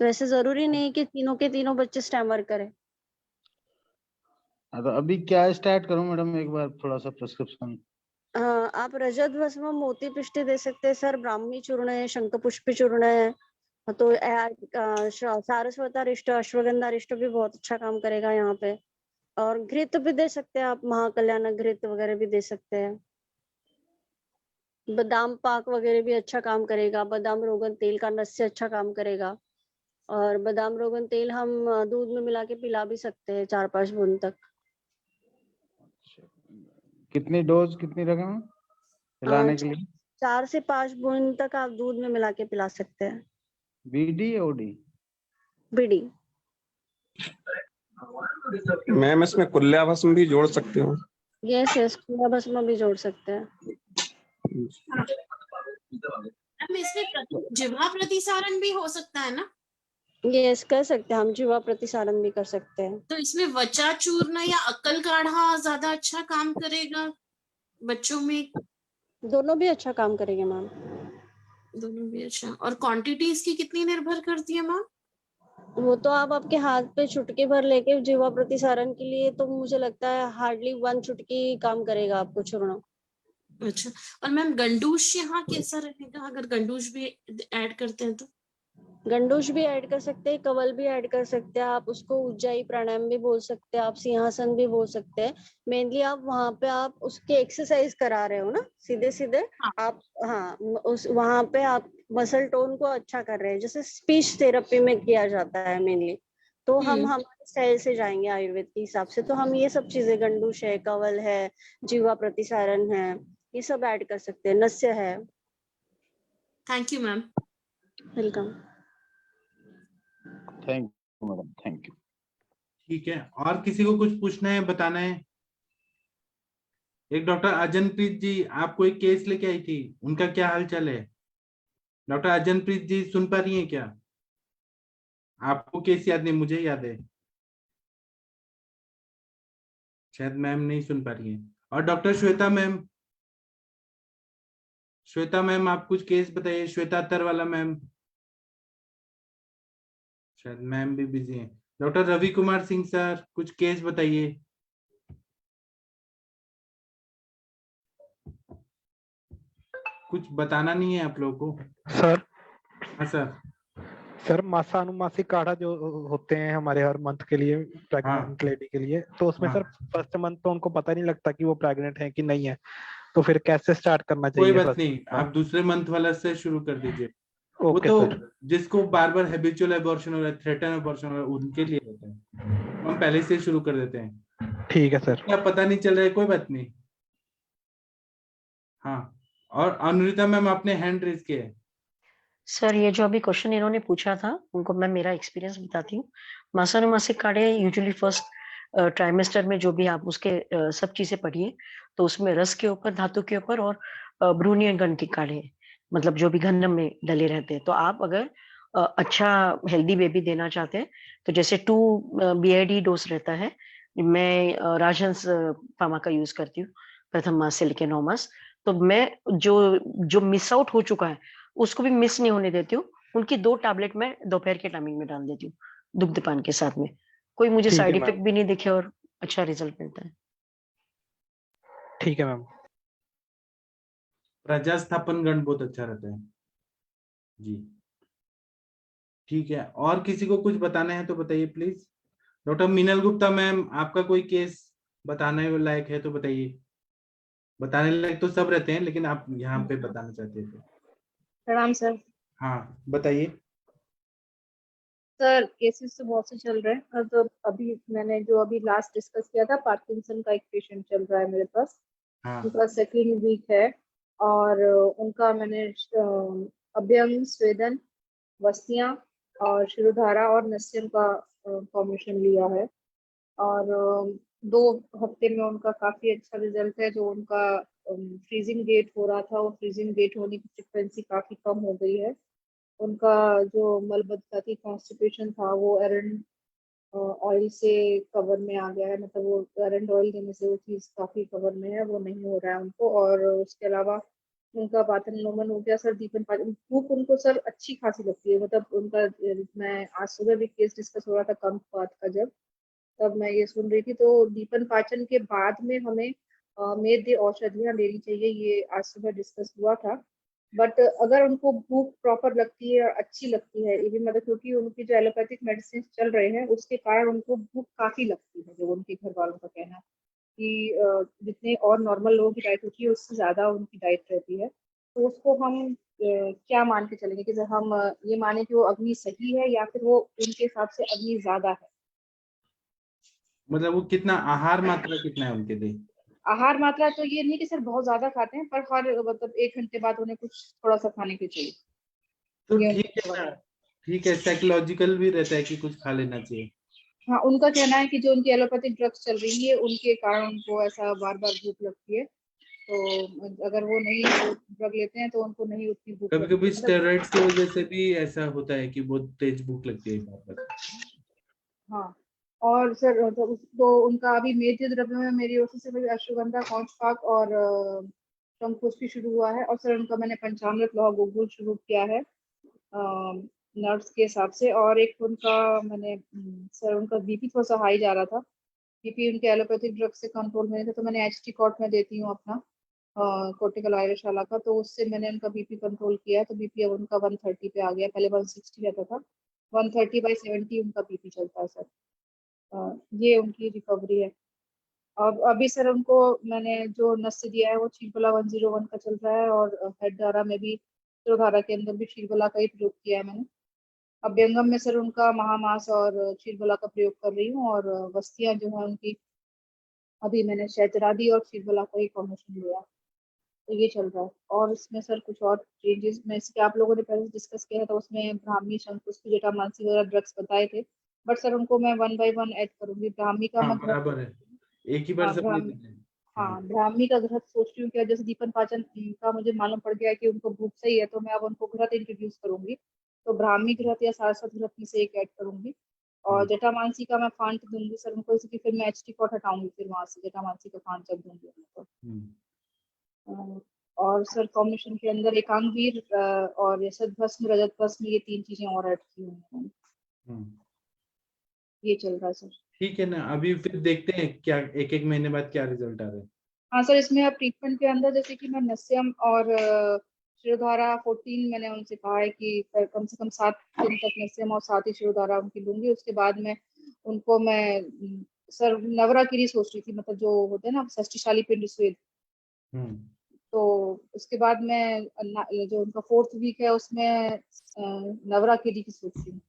तो ऐसे जरूरी नहीं कि तीनों के तीनों बच्चे स्टैमर करें। हाँ, तो अभी क्या स्टार्ट करूं मैडम, एक बार थोड़ा सा प्रिस्क्रिप्शन। आप रजत भस्म, मोती पिष्टी दे सकते हैं सर, ब्राह्मी चूर्ण है, शंखपुष्पी चूर्ण है, तो सारस्वतारिष्ट, अश्वगंधारिष्ट भी बहुत अच्छा काम करेगा यहाँ पे। और घृत भी दे सकते हैं आप, महाकल्याण घृत वगैरह भी दे सकते हैं। बादाम पाक वगैरह भी अच्छा काम करेगा, बादाम रोगन तेल का नस्य अच्छा काम करेगा। और बादाम रोगन तेल हम दूध में मिला के पिला भी सकते हैं 4-5 बूंद तक। कितनी डोज कितनी रकम पिलाने के लिए? 4 से 5 बूंद तक आप दूध में मिला के पिला सकते हैं। BD OD? बीडी। मैम इसमें कुल्ला भस्म भी जोड़ सकते हो? यस यस, कुल्ला भस्म भी जोड़ सकते हैं। मैम इसमें जिह्वा प्रतिसारण भी हो सकता है ना? यस, कर सकते हैं हम, जीवा प्रतिसारण भी कर सकते हैं। तो इसमें वचा चूर्ण या अक्कल काढ़ा ज्यादा अच्छा काम करेगा बच्चों में? दोनों भी अच्छा काम करेंगे मैम। दोनों भी अच्छा। और क्वांटिटी इसकी कितनी निर्भर करती है मैम? वो तो आप आपके हाथ पे चुटकी भर लेके जीवा प्रतिसारण के लिए, तो मुझे लगता है हार्डली 1 चुटकी काम करेगा आपको चूर्ण। अच्छा। और मैम गंडूश यहाँ कैसा रहेगा अगर गंडूश भी ऐड करते हैं तो? गंडूश भी ऐड कर सकते हैं, कवल भी ऐड कर सकते हैं आप, उसको उज्जाई प्राणायाम भी बोल सकते हैं आप, सिंहासन भी बोल सकते हैं। मेनली आप वहाँ पे आप उसके एक्सरसाइज करा रहे हो ना, सीधे सीधे आप, हाँ, उस वहाँ पे आप मसल टोन को अच्छा कर रहे हैं, जैसे स्पीच थेरेपी में किया जाता है मेनली। तो हम हमारे स्टाइल से जाएंगे आयुर्वेद के हिसाब से, तो हम ये सब चीजें, गंडूश है, कवल है, जीवा प्रतिसारण है, ये सब ऐड कर सकते हैं, नस्य है। Thank you ma'am. Welcome. Thank you madam, thank you. ठीक है, और किसी को कुछ पूछना है, बताना है? एक डॉक्टर अजनप्रीत जी आपको एक केस लेके आई थी, उनका क्या हाल चाल है? डॉक्टर अजनप्रीत जी सुन पा रही हैं क्या? आपको केस याद नहीं, मुझे याद है, शायद मैम नहीं सुन पा रही हैं। और doctor Shweta ma'am, Shweta ma'am आप कुछ केस बताइए, श्वेता अत्तरवाला मैम, शायद मैम भी बिजी हैं। डॉक्टर रवि कुमार सिंह सर कुछ केस बताइए। कुछ बताना नहीं है आप लोगों को? सर। हाँ सर। सर मासानुमासिक काढ़ा जो होते हैं हमारे हर मंथ के लिए प्रेग्नेंट लेडी के लिए, तो उसमें सर फर्स्ट मंथ तो उनको पता नहीं लगता कि वो प्रेग्नेंट है कि नहीं है, तो फिर कैसे स्टार्ट करना चाहिए? कोई बात नहीं, आप दूसरे मंथ वाला से शुरू कर दीजिए। वो ओके तो सर। जिसको बार बार हैबिचुअल एबॉर्शन हो रहा है, थ्रेटन एबॉर्शन हो रहा है, उनके लिए होता है, हम पहले से शुरू कर देते हैं। ठीक है सर। क्या पता नहीं चल रहा है, कोई बात नहीं। हाँ, और अनुरिता मैम आपने हैंड रेज किया है। सर ये जो अभी क्वेश्चन इन्होंने पूछा था, उनको मैं मेरा एक्सपीरियंस बताती हूँ। मासानुमासिक काढ़े यूजुअली फर्स्ट ट्राइमेस्टर में जो भी आप उसके सब चीजें पढ़िए, तो उसमें रस के ऊपर, धातु के ऊपर और भ्रूणीय गण के काढ़े, मतलब जो भी गन्नम में डले रहते हैं। तो आप अगर अच्छा हेल्दी बेबी देना चाहते हैं, तो जैसे 2 BID डोज रहता है, मैं राजहंस फार्मा का यूज करती हूँ, प्रथम मास से लेकर 9 मास। तो मैं जो मिस आउट हो चुका है उसको भी मिस नहीं होने देती हूँ। उनकी 2 टैबलेट मैं दोपहर के टाइमिंग में डाल देती हूँ दुग्धपान के साथ में। कोई मुझे साइड इफेक्ट भी नहीं दिखे और अच्छा रिजल्ट मिलता है। ठीक है मैम। प्रजास्थापन गण बहुत अच्छा रहता है जी। ठीक है, और किसी को कुछ बताना है तो बताइए please. Doctor Meenal Gupta ma'am आपका कोई केस बताने लायक है तो बताइए। बताने लायक तो सब रहते हैं, लेकिन आप यहाँ पे बताना चाहते थे। प्रणाम सर। हाँ बताइए। सर केसेस तो बहुत से चल रहे हैं, तो अभी मैंने जो अभी लास्ट डिस्कस किया था, पार्किंसन का एक पेशेंट चल रहा है मेरे पास। हाँ। उनका 2nd वीक है और उनका मैंने अभ्यंग, स्वेदन, वस्तियां और शिरोधारा और नस्यम का फॉर्मेशन लिया है, और 2 हफ्ते में उनका काफी अच्छा रिजल्ट है। जो उनका फ्रीजिंग गेट हो रहा था, वो फ्रीजिंग गेट होने की फ्रिक्वेंसी काफी कम हो गई है। उनका जो मलबद्धता थी, कॉन्स्टिपेशन था, वो एरंड ऑयल से कवर में आ गया है, मतलब वो एरंड ऑयल देने से वो चीज काफी कवर में है, वो नहीं हो रहा है उनको। और उसके अलावा उनका वातन लोमन हो गया सर, दीपन पाचन, भूख उनको सर अच्छी खासी लगती है, मतलब उनका, मैं आज सुबह भी केस डिस्कस हो रहा था कम बात का, जब तब मैं ये सुन रही थी। तो दीपन पाचन के बाद में हमें मेद औषधियां लेनी चाहिए, ये आज सुबह डिस्कस हुआ था। बट अगर उनको भूख प्रॉपर लगती है और अच्छी लगती है, इवन मतलब क्योंकि उनकी जो एलोपैथिक मेडिसिन चल रहे हैं उसके कारण उनको भूख काफी लगती है, जो उनके घर वालों का कहना है कि जितने और नॉर्मल लोगों की डाइट होती है उससे ज्यादा उनकी डाइट रहती है। तो उसको हम क्या मान के चलेंगे कि हम ये माने कि वो अग्नि सही है या फिर वो उनके हिसाब से अग्नि ज्यादा है? मतलब वो कितना आहार मात्रा कितना है उनके लिए? आहार मात्रा तो ये नहीं कि सर बहुत ज्यादा खाते हैं, पर हर मतलब 1 घंटे बाद उन्हें कुछ थोड़ा सा खाने की चाहिए। तो ये ठीक उनकी है दवा ना, है। ठीक है, साइकोलॉजिकल भी रहता है कि कुछ खा लेना चाहिए। हाँ, उनका कहना है कि जो उनकी एलोपैथिक ड्रग्स चल रही है उनके कारण उनको ऐसा बार बार भूख लगती है, तो अगर वो नहीं ड्रग लेते हैं तो उनको नहीं उतनी भूख कभी लगती कभी है मतलब। स्टेरॉइड्स की वजह से भी ऐसा होता है कि बहुत तेज भूख लगती है वापस। हाँ, और सर तो उनका अभी मेरे द्रव्य में मेरी ओर से भी अश्वगंधा, कौच पाक और शंखपुष्पी शुरू हुआ है, और सर उनका मैंने पंचामृत लौह गुग्गुल शुरू किया है नर्स के हिसाब से। और एक उनका मैंने सर उनका बीपी थोड़ा सा हाई जा रहा था, बीपी उनके एलोपैथिक ड्रग से कंट्रोल में थे, तो मैंने एचटी कॉट में देती हूँ अपना कोर्टिकल आयुर्शाला का, तो उससे मैंने उनका बीपी कंट्रोल किया है। तो बीपी अब उनका 130 पे आ गया, पहले 160 रहता था, 130/70 उनका बीपी चलता है सर। ये उनकी रिकवरी है। अब अभी सर उनको मैंने जो नस्य दिया है वो क्षीरबला 101 का चल रहा है, और हेड धारा में भी, शिरोधारा के अंदर भी क्षीरबला का ही प्रयोग किया है मैंने। अभ्यंगम में सर उनका महामास और क्षीरबला का प्रयोग कर रही हूँ, और वस्तियां जो है उनकी अभी मैंने शहतरादी और क्षीरबला का ही कॉम्बिनेशन लिया, तो ये चल रहा है। और इसमें सर कुछ और चेंजेस में इसके आप लोगों ने पहले डिस्कस किया है, तो उसमें ब्राह्मी, शंकुष्पी, जटामांसी वगैरह ड्रग्स बताए थे, बट सर उनको मैं 1 बाय 1 ऐड करूंगी। ब्राह्मी का हाँ मैं घृत, बराबर है, एक ही बार हाँ सब नहीं देते हैं। हाँ हाँ, ब्राह्मी का घृत सोच रही हूँ कि जैसे दीपन पाचन का मुझे मालूम पड़ गया है कि उनको भूख सही है, तो मैं अब उनको घृत इंट्रोड्यूस करूंगी, तो ब्राह्मी घृत या सारस्वत घृत में से एक ऐड करूंगी। और जटामांसी का मैं फांट दूंगी सर उनको, इसकी फिर मैं एचटी कॉट हटाऊंगी, फिर वहां से जटामांसी का फांट जब दूंगी उनको। और सर कॉम्बिनेशन के अंदर एकांगवीर और यशद भस्म, रजत भस्म, ये 3 चीजें और ऐड की हुई हैं। ये चल रहा है सर। ठीक है ना, अभी फिर देखते हैं क्या एक एक महीने बाद क्या रिजल्ट आ रहे हैं। हाँ सर, इसमें अब ट्रीटमेंट के अंदर जैसे कि मैं नस्यम और शिरोधारा 14 मैंने उनसे कहा है कि कम से कम 7 दिन तक नस्यम और 7 ही शिरोधारा उनकी लूंगी। उसके बाद में उनको मैं सर नवराकिरी सोच रही थी, मतलब जो होते हैं ना षष्टिशाली पिंड स्वेद, तो उसके बाद में जो उनका 4th वीक है उसमें नवराकिरी की सोच रही हूँ।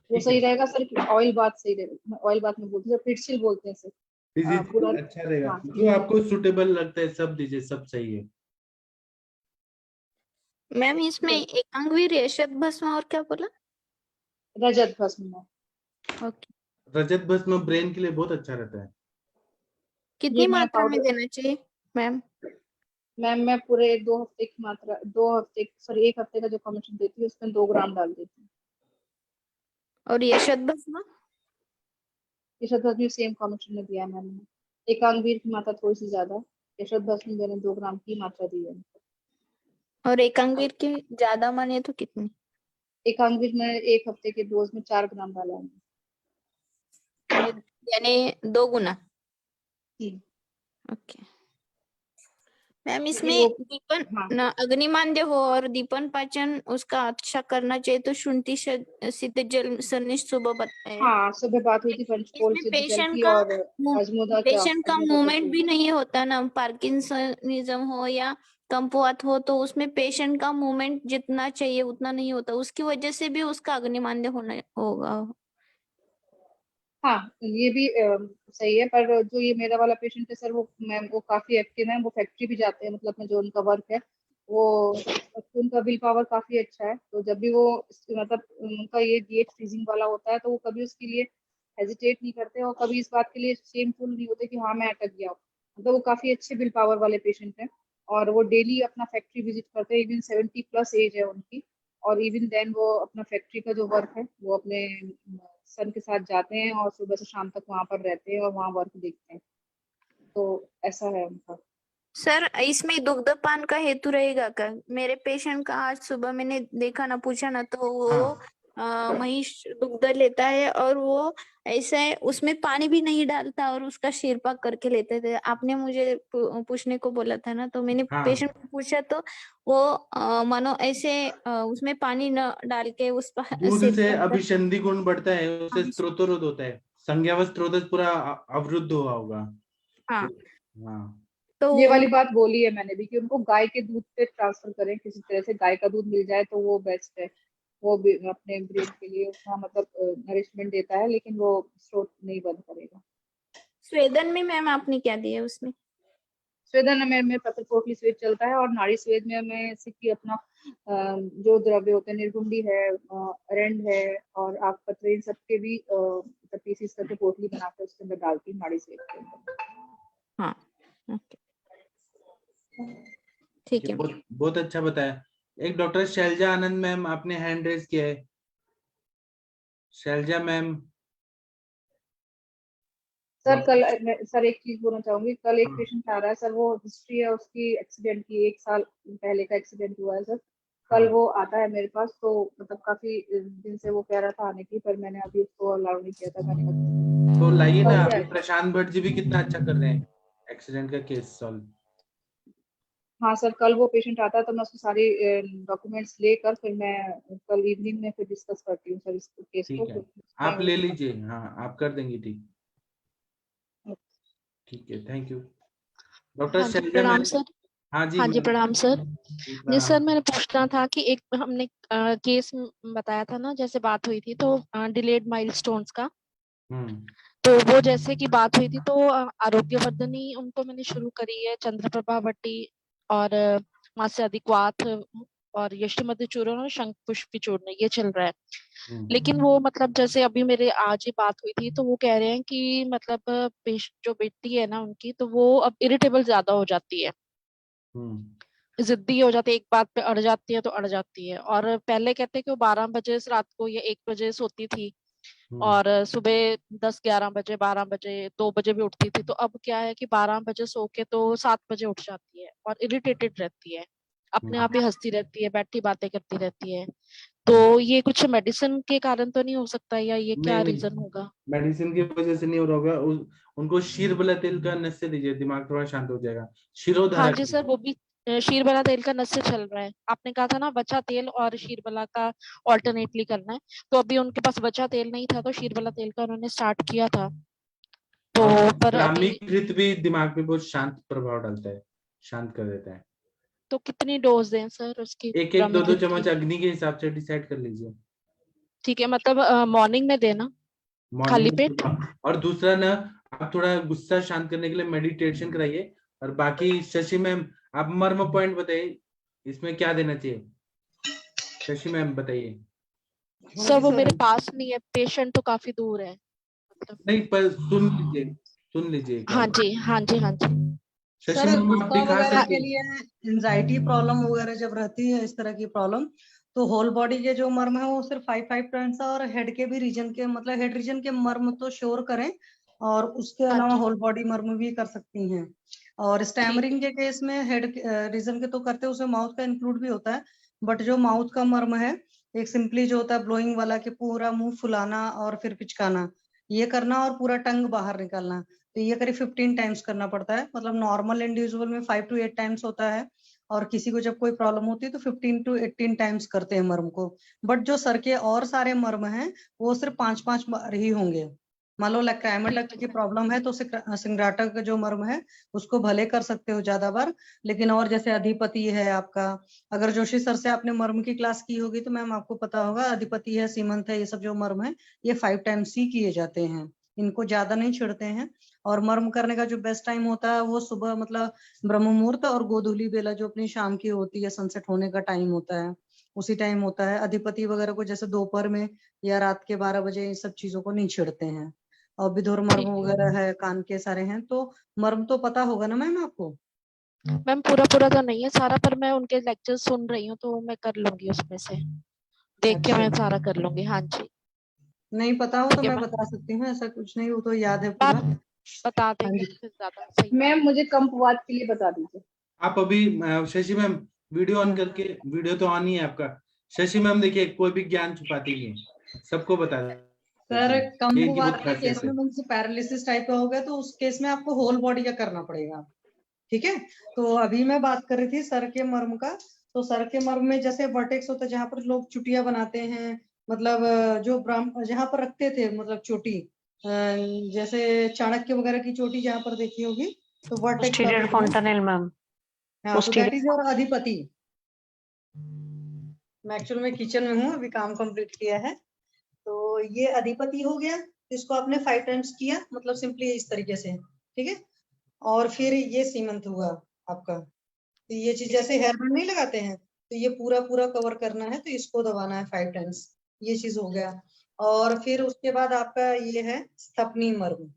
वो सही रहेगा सर कि ऑयल बाथ सही रहेगा? ऑयल बाथ में बोलते हैं, पिटसिल बोलते हैं सर पूरा। अच्छा रहेगा, हाँ, जो आपको सुटेबल लगता है सब दीजिए, सब सही है। मैम इसमें एकांगवीर, यशद भस्म और क्या बोला? रजत भस्म में। ओके, रजत भस्म ब्रेन के लिए बहुत अच्छा रहता है। कितनी ये मैं मात्रा में पाउडर देना चाहिए मैम? मैम मैं पूरे 2 हफ्ते की मात्रा, 2 हफ्ते सॉरी 1 हफ्ते का जो कमीशन देती हूँ उसमें 2 ग्राम डाल देती हूँ। और यशद भस्म? यशद भस्म भी सेम कमीशन में दिया है मैंने। एकांगवीर की मात्रा थोड़ी सी ज्यादा, यशद भस्म में मैंने 2 ग्राम की मात्रा दी है। और एकांगवीर की ज्यादा माने तो कितनी? एकांगवीर में 1 हफ्ते के डोज में 4 ग्राम डाला है। यानी 2 गुना। जी। ओके मैम, क्योंकि इसमें वो दीपन हाँ ना अग्निमांद्य हो और दीपन पाचन उसका अच्छा करना चाहिए, तो शुंठी सिद्ध जल सन्निष्ठ सुबह बताए। हाँ, सुबह बात हुई थी पंचकोल इसमें सिद्ध जल की, और पेशेंट का अजमोदा का मूवमेंट फूल। भी नहीं होता ना, पार्किंसनिज्म हो या कम्पुआत हो, तो उसमें पेशेंट का मूवमेंट जितना चाहिए उतना नहीं होता, उसकी वजह से भी उसका अग्निमांद्य होना होगा। हाँ, ये भी सही है, पर जो ये मेरा वाला पेशेंट है सर, वो मैम वो काफी एक्टिव है, वो फैक्ट्री भी जाते हैं, मतलब में जो उनका वर्क है वो, उनका विल पावर काफी अच्छा है, तो जब भी वो मतलब उनका ये गेट फ्रीजिंग वाला होता है तो वो कभी उसके लिए हेजिटेट नहीं करते, और कभी इस बात के लिए शेमफुल नहीं होते कि हाँ मैं अटक गया हूँ। मतलब वो काफी अच्छे विल पावर वाले पेशेंट हैं, और वो डेली अपना फैक्ट्री विजिट करते हैं, इवन 70+ एज है उनकी, और इवन देन वो अपना फैक्ट्री का जो वर्क है वो अपने सन के साथ जाते हैं, और सुबह से शाम तक वहां पर रहते हैं और वहां वर्क देखते हैं, तो ऐसा है उनका। सर इसमें दुग्धपान का हेतु रहेगा क्या? मेरे पेशेंट का आज सुबह मैंने देखा ना, पूछा ना, तो वो महिष दुग्ध लेता है और वो ऐसा है, उसमें पानी भी नहीं डालता और उसका शीरपाक करके लेते थे। आपने मुझे पूछने को बोला था ना, तो मैंने पेशेंट को पूछा, तो वो मानो ऐसे उसमें पानी न डाल के उस दूध से अभिसंधि गुण बढ़ता है, उससे स्त्रोतरोध होता है, संज्ञाव स्त्रोत पूरा अवरुद्ध हुआ होगा। हाँ हाँ, तो ये वाली बात बोली है मैंने भी कि उनको गाय के दूध पे ट्रांसफर करें, किसी तरह से गाय का दूध मिल जाए तो वो बेस्ट है, वो भी अपने ब्रेन के लिए उसका मतलब नरिशमेंट देता है, लेकिन वो स्रोत नहीं बंद करेगा। स्वेदन में मैम आपने क्या दिया उसमें? स्वेदन में पत्र पोटली स्वेद चलता है, और नाड़ी स्वेद में मैं सिक्की अपना जो द्रव्य होते हैं, निर्गुंडी है, अरंड है और आग पत्र, इन सबके भी पीसीस करके पोटली बनाकर उसके अंदर डालती हूँ नाड़ी स्वेद के अंदर। हाँ ओके ठीक है। बहुत अच्छा बताया। एक डॉक्टर शैलजा आनंद मैम, आपने हैंड रेज किया है। शैलजा मैम। सर सर एक चीज बोलना चाहूंगी, कल एक पेशेंट आ रहा है सर, वो हिस्ट्री है उसकी एक्सीडेंट की, 1 साल पहले का एक्सीडेंट हुआ है सर। कल वो आता है मेरे पास, तो मतलब काफी दिन से वो कह रहा था आने की, पर मैंने अभी उसको अलाउ नहीं किया था। मैंने तो लाइए ना, अभी प्रशांत भट्ट जी भी कितना अच्छा कर रहे हैं एक्सीडेंट का केस सॉल्व। हाँ सर, कल वो पेशेंट आता है तो मैं उसको सारी डॉक्यूमेंट्स लेकर फिर मैं कल इवनिंग में फिर डिस्कस करती हूँ सर इस केस को। ठीक है, आप ले लीजिए। हाँ, आप कर देंगे। ठीक है, थैंक यू डॉक्टर हाँ जी, शैलजा प्रणाम मैम। सर। हाँ जी हाँ जी, मैम। प्रणाम सर। जी, जी सर, प्रणाम। मैंने पूछना था कि एक हमने केस बताया था ना, जैसे बात हुई थी तो डिलेड माइलस्टोन्स का, तो वो जैसे कि बात हुई थी तो आरोग्यवर्धनी उनको मैंने शुरू करी है, चंद्रप्रभा वट्टी और मास्य अधिक्वाथ और यष्टिमध्य चूर्ण और शंख पुष्पी चूर्ण, ये चल रहा है। लेकिन वो मतलब जैसे अभी मेरे आज ही बात हुई थी तो वो कह रहे हैं कि मतलब जो बेटी है ना उनकी, तो वो अब इरिटेबल ज्यादा हो जाती है, जिद्दी हो जाती है, एक बात पे अड़ जाती है तो अड़ जाती है। और पहले कहते हैं कि वो 12 बजे से रात को या 1 बजे सोती थी और सुबह 10-11 बजे, 12 बजे, 2 बजे भी उठती थी। तो अब क्या है कि 12 बजे सो के तो 7 बजे उठ जाती है और इरिटेटेड रहती है, अपने आप ही हंसती रहती है, बैठी बातें करती रहती है। तो ये कुछ मेडिसिन के कारण तो नहीं हो सकता, या ये क्या नहीं, रीजन होगा? मेडिसिन की वजह से नहीं हो रहा होगा। उनको शीरबला तेल का नस्य दीजिए, दिमाग थोड़ा शांत हो जाएगा। शिरोधारा हाँ जी सर, वो भी शीरबला तेल का नस्य चल रहा है। आपने कहा था ना वचा तेल और शीरबला का ऑल्टरनेटली करना है, तो अभी उनके पास वचा तेल नहीं था तो शीरबला तेल का उन्होंने स्टार्ट किया था। तो पर ब्राह्मी अभी घृत भी दिमाग पे बहुत शांत प्रभाव डालता है, शांत कर देता है। तो कितनी डोज दें सर उसकी? 1-1, 2-2 ब्राह्मीकृत चम्मच की? अग्नि के हिसाब से डिसाइड कर लीजिए। ठीक है, मतलब मॉर्निंग में देना खाली मॉर्निंग पेट? में। और दूसरा ना, आप थोड़ा गुस्सा शांत करने के लिए मेडिटेशन कराइए। और बाकी शशि मैम, आप मर्म पॉइंट बताइए, इसमें क्या देना चाहिए? शशि मैम बताइए। सर वो मेरे पास नहीं है, पेशेंट तो काफी दूर है मतलब। नहीं, पर सुन लीजिए एक हाँ बार। जी, हाँ जी, हाँ जी। शशि सर मैम, आप गुस्सा दिखा वगैरह सकते के लिए एंजाइटी प्रॉब्लम वगैरह जब रहती है, इस तरह की प्रॉब्लम, तो होल बॉडी के जो मर्म है वो सिर्फ 5 पॉइंट्स और हेड के भी रीजन के, मतलब हेड रीजन के मर्म तो श्योर करें, और उसके अलावा होल बॉडी मर्म भी कर सकती हैं। और स्टैमरिंग के केस में हेड रीजन के तो करते हैं, उसमें माउथ का इंक्लूड भी होता है, बट जो माउथ का मर्म है एक सिंपली जो होता है ब्लोइंग वाला, कि पूरा मुंह फुलाना और फिर पिचकाना, ये करना और पूरा टंग बाहर निकालना, तो ये करीब 15 टाइम्स करना पड़ता है। मतलब नॉर्मल इंडिविजुअल में 5 to 8 टाइम्स होता है, और किसी को जब कोई प्रॉब्लम होती है तो 15 to 18 टाइम्स करते हैं मर्म को। बट जो सर के और सारे मर्म हैं वो सिर्फ 5-5 बार ही होंगे। मान लो क्राइमेटक की प्रॉब्लम है तो सिंग्राटा का जो मर्म है उसको भले कर सकते हो ज्यादा बार, लेकिन और जैसे अधिपति है आपका, अगर जोशी सर से आपने मर्म की क्लास की होगी तो मैम आपको पता होगा, अधिपति है, सीमंत है, ये सब जो मर्म है ये 5 टाइम्स ही किए जाते हैं, इनको ज्यादा नहीं छिड़ते हैं। और मर्म करने का जो बेस्ट टाइम होता है वो सुबह, मतलब ब्रह्म मुहूर्त और गोधूली बेला जो अपनी शाम की होती है, सनसेट होने का टाइम होता है, उसी टाइम होता है। अधिपति वगैरह को जैसे दोपहर में या रात के 12 बजे इन सब चीजों को नहीं छिड़ते हैं। और विधुर मर्म वगैरह है, कान के सारे हैं, तो मर्म तो पता होगा ना मैम आपको? मैम पूरा पूरा तो नहीं है सारा, पर मैं उनके लेक्चर सुन रही हूँ तो मैं कर लूंगी, उसमें से देख के मैं सारा कर लूंगी। हाँ जी, नहीं पता हो तो मैं बता सकती हूँ, ऐसा कुछ नहीं, वो तो याद है पूरा। बता देंगे फिर ज्यादा सही। मैम मुझे कंपवात के लिए बता दीजिए। आप अभी शशि मैम वीडियो ऑन करके, वीडियो तो ऑन ही है आपका। शशि मैम देखिए, कोई भी ज्ञान छुपाती नहीं है, सबको बता सर कंपवात के खासियत केस है। में मुझसे पैरालिसिस टाइप का हो गया तो उस केस में आपको होल बॉडी का करना पड़ेगा, ठीक है? तो अभी मैं बात कर रही थी सर के मर्म का, तो सर के मर्म में जैसे वर्टेक्स होता है जहाँ पर लोग चुटिया बनाते हैं, मतलब जो जहाँ पर रखते थे, मतलब चोटी, जैसे चाणक्य वगैरह की चोटी जहाँ पर देखी होगी तो वर्टेक्स posterior fontanelle मैम। हाँ, तो दैट इज योर अधिपति। मैं एक्चुअल में किचन में हूँ, अभी काम कंप्लीट किया है, तो ये अधिपति हो गया। इसको आपने 5 टाइम्स किया, मतलब सिंपली इस तरीके से, ठीक है? और फिर ये सीमंत हुआ आपका। तो ये चीज जैसे हेयर बैंड नहीं लगाते हैं, तो ये पूरा पूरा कवर करना है, तो इसको दबाना है 5 टाइम्स। ये चीज हो गया। और फिर उसके बाद आपका ये है स्थपनी मर्म।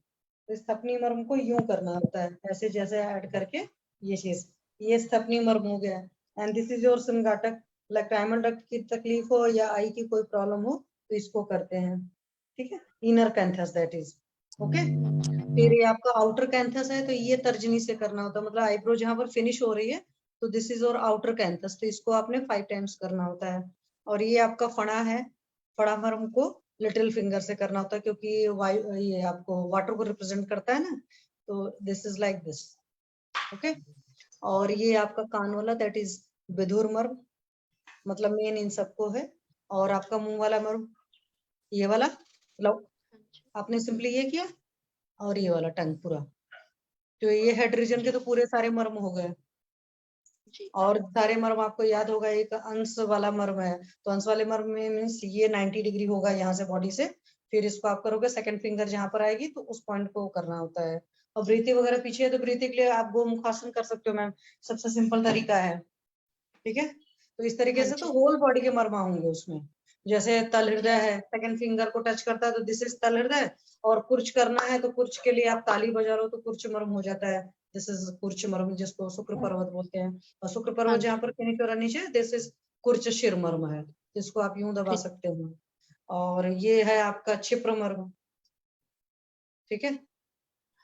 तो स्थपनी मर्म को यूं करना होता है, ऐसे जैसे ऐड करके ये चीज, ये स्थपनी मर्म हो गया। एंड दिस इज योर सिंगाटक। लाइक टाइमल डक्ट की तकलीफ हो या आई की कोई प्रॉब्लम हो तो इसको करते हैं, ठीक है। Inner canthus that is okay. फिर ये आपका आउटर कैंथस है, तो ये तर्जनी से करना होता है, मतलब आईब्रो जहां पर फिनिश हो रही है, तो दिस इज और आउटर कैंथस, तो इसको आपने 5 टाइम्स करना होता है। और ये आपका फणा है, फणा मर्म को लिटिल फिंगर से करना होता है, क्योंकि ये आपको वाटर को रिप्रेजेंट करता है ना, तो this is like this okay. और ये आपका कान वाला दैट इज विधुर मर्म, मतलब मेन इन सबको है। और आपका मुंह वाला मर्म ये वाला, लो आपने सिंपली ये किया, और ये वाला टंग पूरा, तो ये हेड रीजन के तो पूरे सारे मर्म हो गए। और सारे मर्म आपको याद होगा, एक अंश वाला मर्म है, तो अंश वाले मर्म में मीन्स ये 90 डिग्री होगा यहाँ से बॉडी से, फिर इसको आप करोगे सेकंड फिंगर जहां पर आएगी तो उस पॉइंट को करना होता है। और ब्रीथिंग वगैरह पीछे है, तो ब्रीथिंग के लिए आप गोमुखासन कर सकते हो मैम, सबसे सिंपल तरीका है, ठीक है। तो इस तरीके से तो होल बॉडी के मर्म होंगे उसमें। जैसे तल हृदय है, सेकंड फिंगर को टच करता है तो दिस इज तल हृदय। और कुर्च करना है, तो कुर्च के लिए आप ताली बजा लो तो कुर्च मर्म हो जाता है, दिस इज कुर्च मर्म, जिसको शुक्र पर्वत बोलते हैं। और शुक्र पर्वत जहाँ पर फिनिश हो रहा नीचे, दिस इज कुर्च शिर मर्म है, जिसको आप यूं दबा सकते हो। और ये है आपका क्षिप्र मर्म, ठीक है।